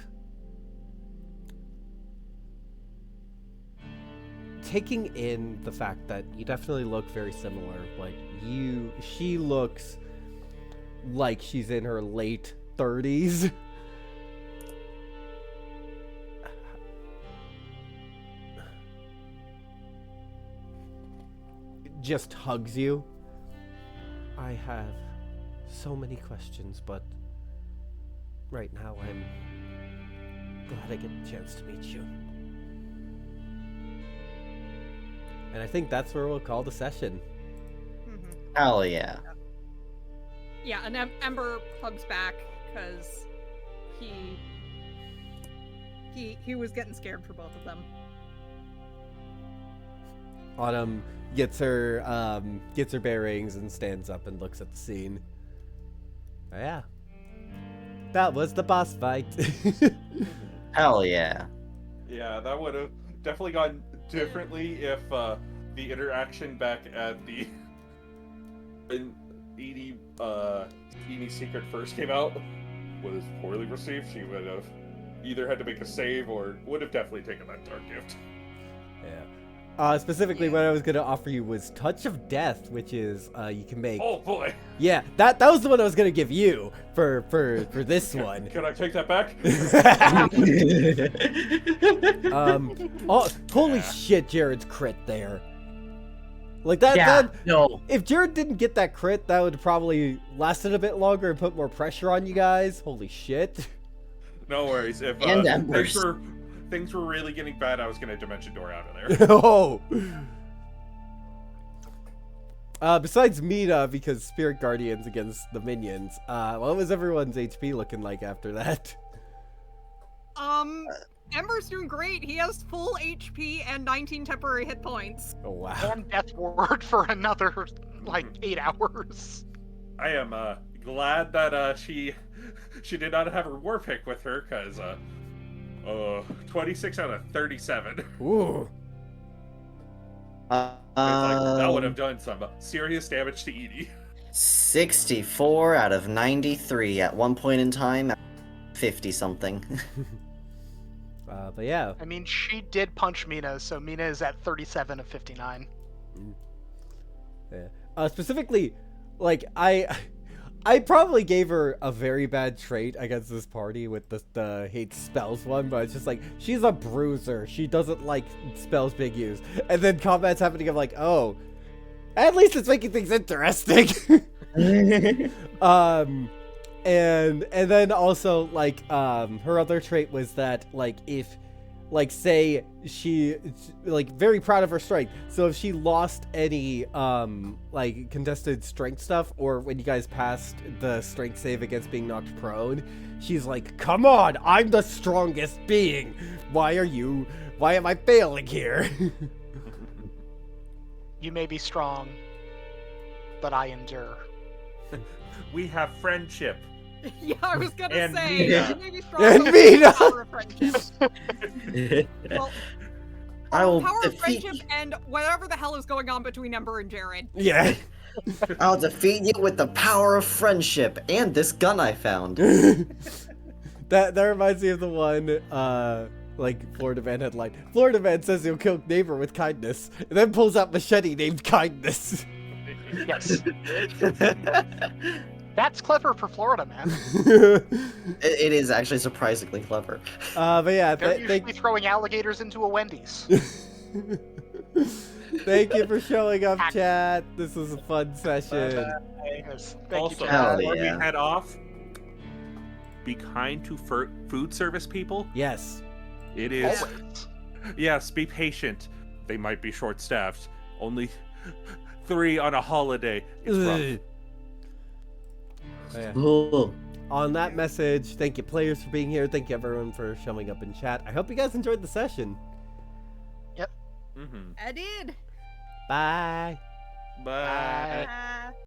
Taking in the fact that you definitely look very similar. Like, she looks like she's in her late 30s. Just hugs you. I have so many questions, but right now I'm glad I get the chance to meet you. And I think that's where we'll call the session. Mm-hmm. Hell yeah. Yeah, and Ember hugs back because he was getting scared for both of them. Autumn gets her bearings and stands up and looks at the scene. Oh, yeah. That was the boss fight. Hell yeah. Yeah, that would have definitely gone differently if the interaction back at the Edie's secret first came out was poorly received. She would have either had to make a save or would have definitely taken that dark gift. Yeah. Specifically, what I was gonna offer you was Touch of Death, which is you can make. Oh boy! Yeah, that was the one I was gonna give you for this one. Can I take that back? Holy shit, Jared's crit there. Like that. Yeah, that no. If Jared didn't get that crit, that would probably lasted a bit longer and put more pressure on you guys. Holy shit. No worries. If And Embers. things were really getting bad, I was gonna Dimension Door out of there. Oh. Besides Mina, because Spirit Guardians against the minions, what was everyone's HP looking like after that? Ember's doing great. He has full HP and 19 temporary hit points. Oh wow. And Death Ward for another, 8 hours. I am glad that she did not have her war pick with her, because 26 out of 37. Ooh. That would have done some serious damage to Edie. 64 out of 93 at one point in time. 50 something. But yeah. I mean, she did punch Mina, so Mina is at 37 of 59. Yeah. Specifically, like I probably gave her a very bad trait against this party with the hate spells one, but it's just like, she's a bruiser. She doesn't like spells being used. And then combat's happening, I'm like, oh, at least it's making things interesting. and then also like her other trait was that like if like say she like very proud of her strength, so if she lost any like contested strength stuff, or when you guys passed the strength save against being knocked prone, she's like, come on, I'm the strongest being, why am I failing here? You may be strong, but I endure. We have friendship. Yeah, I was gonna And say, Mina. you may be strong, And but with the Mina. power of friendship. Well, I will power of defeat. friendship and whatever the hell is going on between Ember and Jared. Yeah. I'll defeat you with the power of friendship and this gun I found. That reminds me of the one like Florida Man headline. Florida Man says he'll kill neighbor with kindness, and then pulls out machete named Kindness. Yes. That's clever for Florida, man. It is actually surprisingly clever. But yeah, They're usually thank throwing alligators into a Wendy's. thank you for showing up, chat. This was a fun session. Yes. Thank Also, you, Hell Chad. before yeah. we head off, be kind to food service people. Yes. It is. Always. Yes, be patient. They might be short-staffed. Only 3 on a holiday. It's rough. Ugh. Yeah. Ooh. On that message, thank you players for being here. Thank you everyone for showing up in chat. I hope you guys enjoyed the session. Mm-hmm. I did. Bye. Bye. Bye. Bye.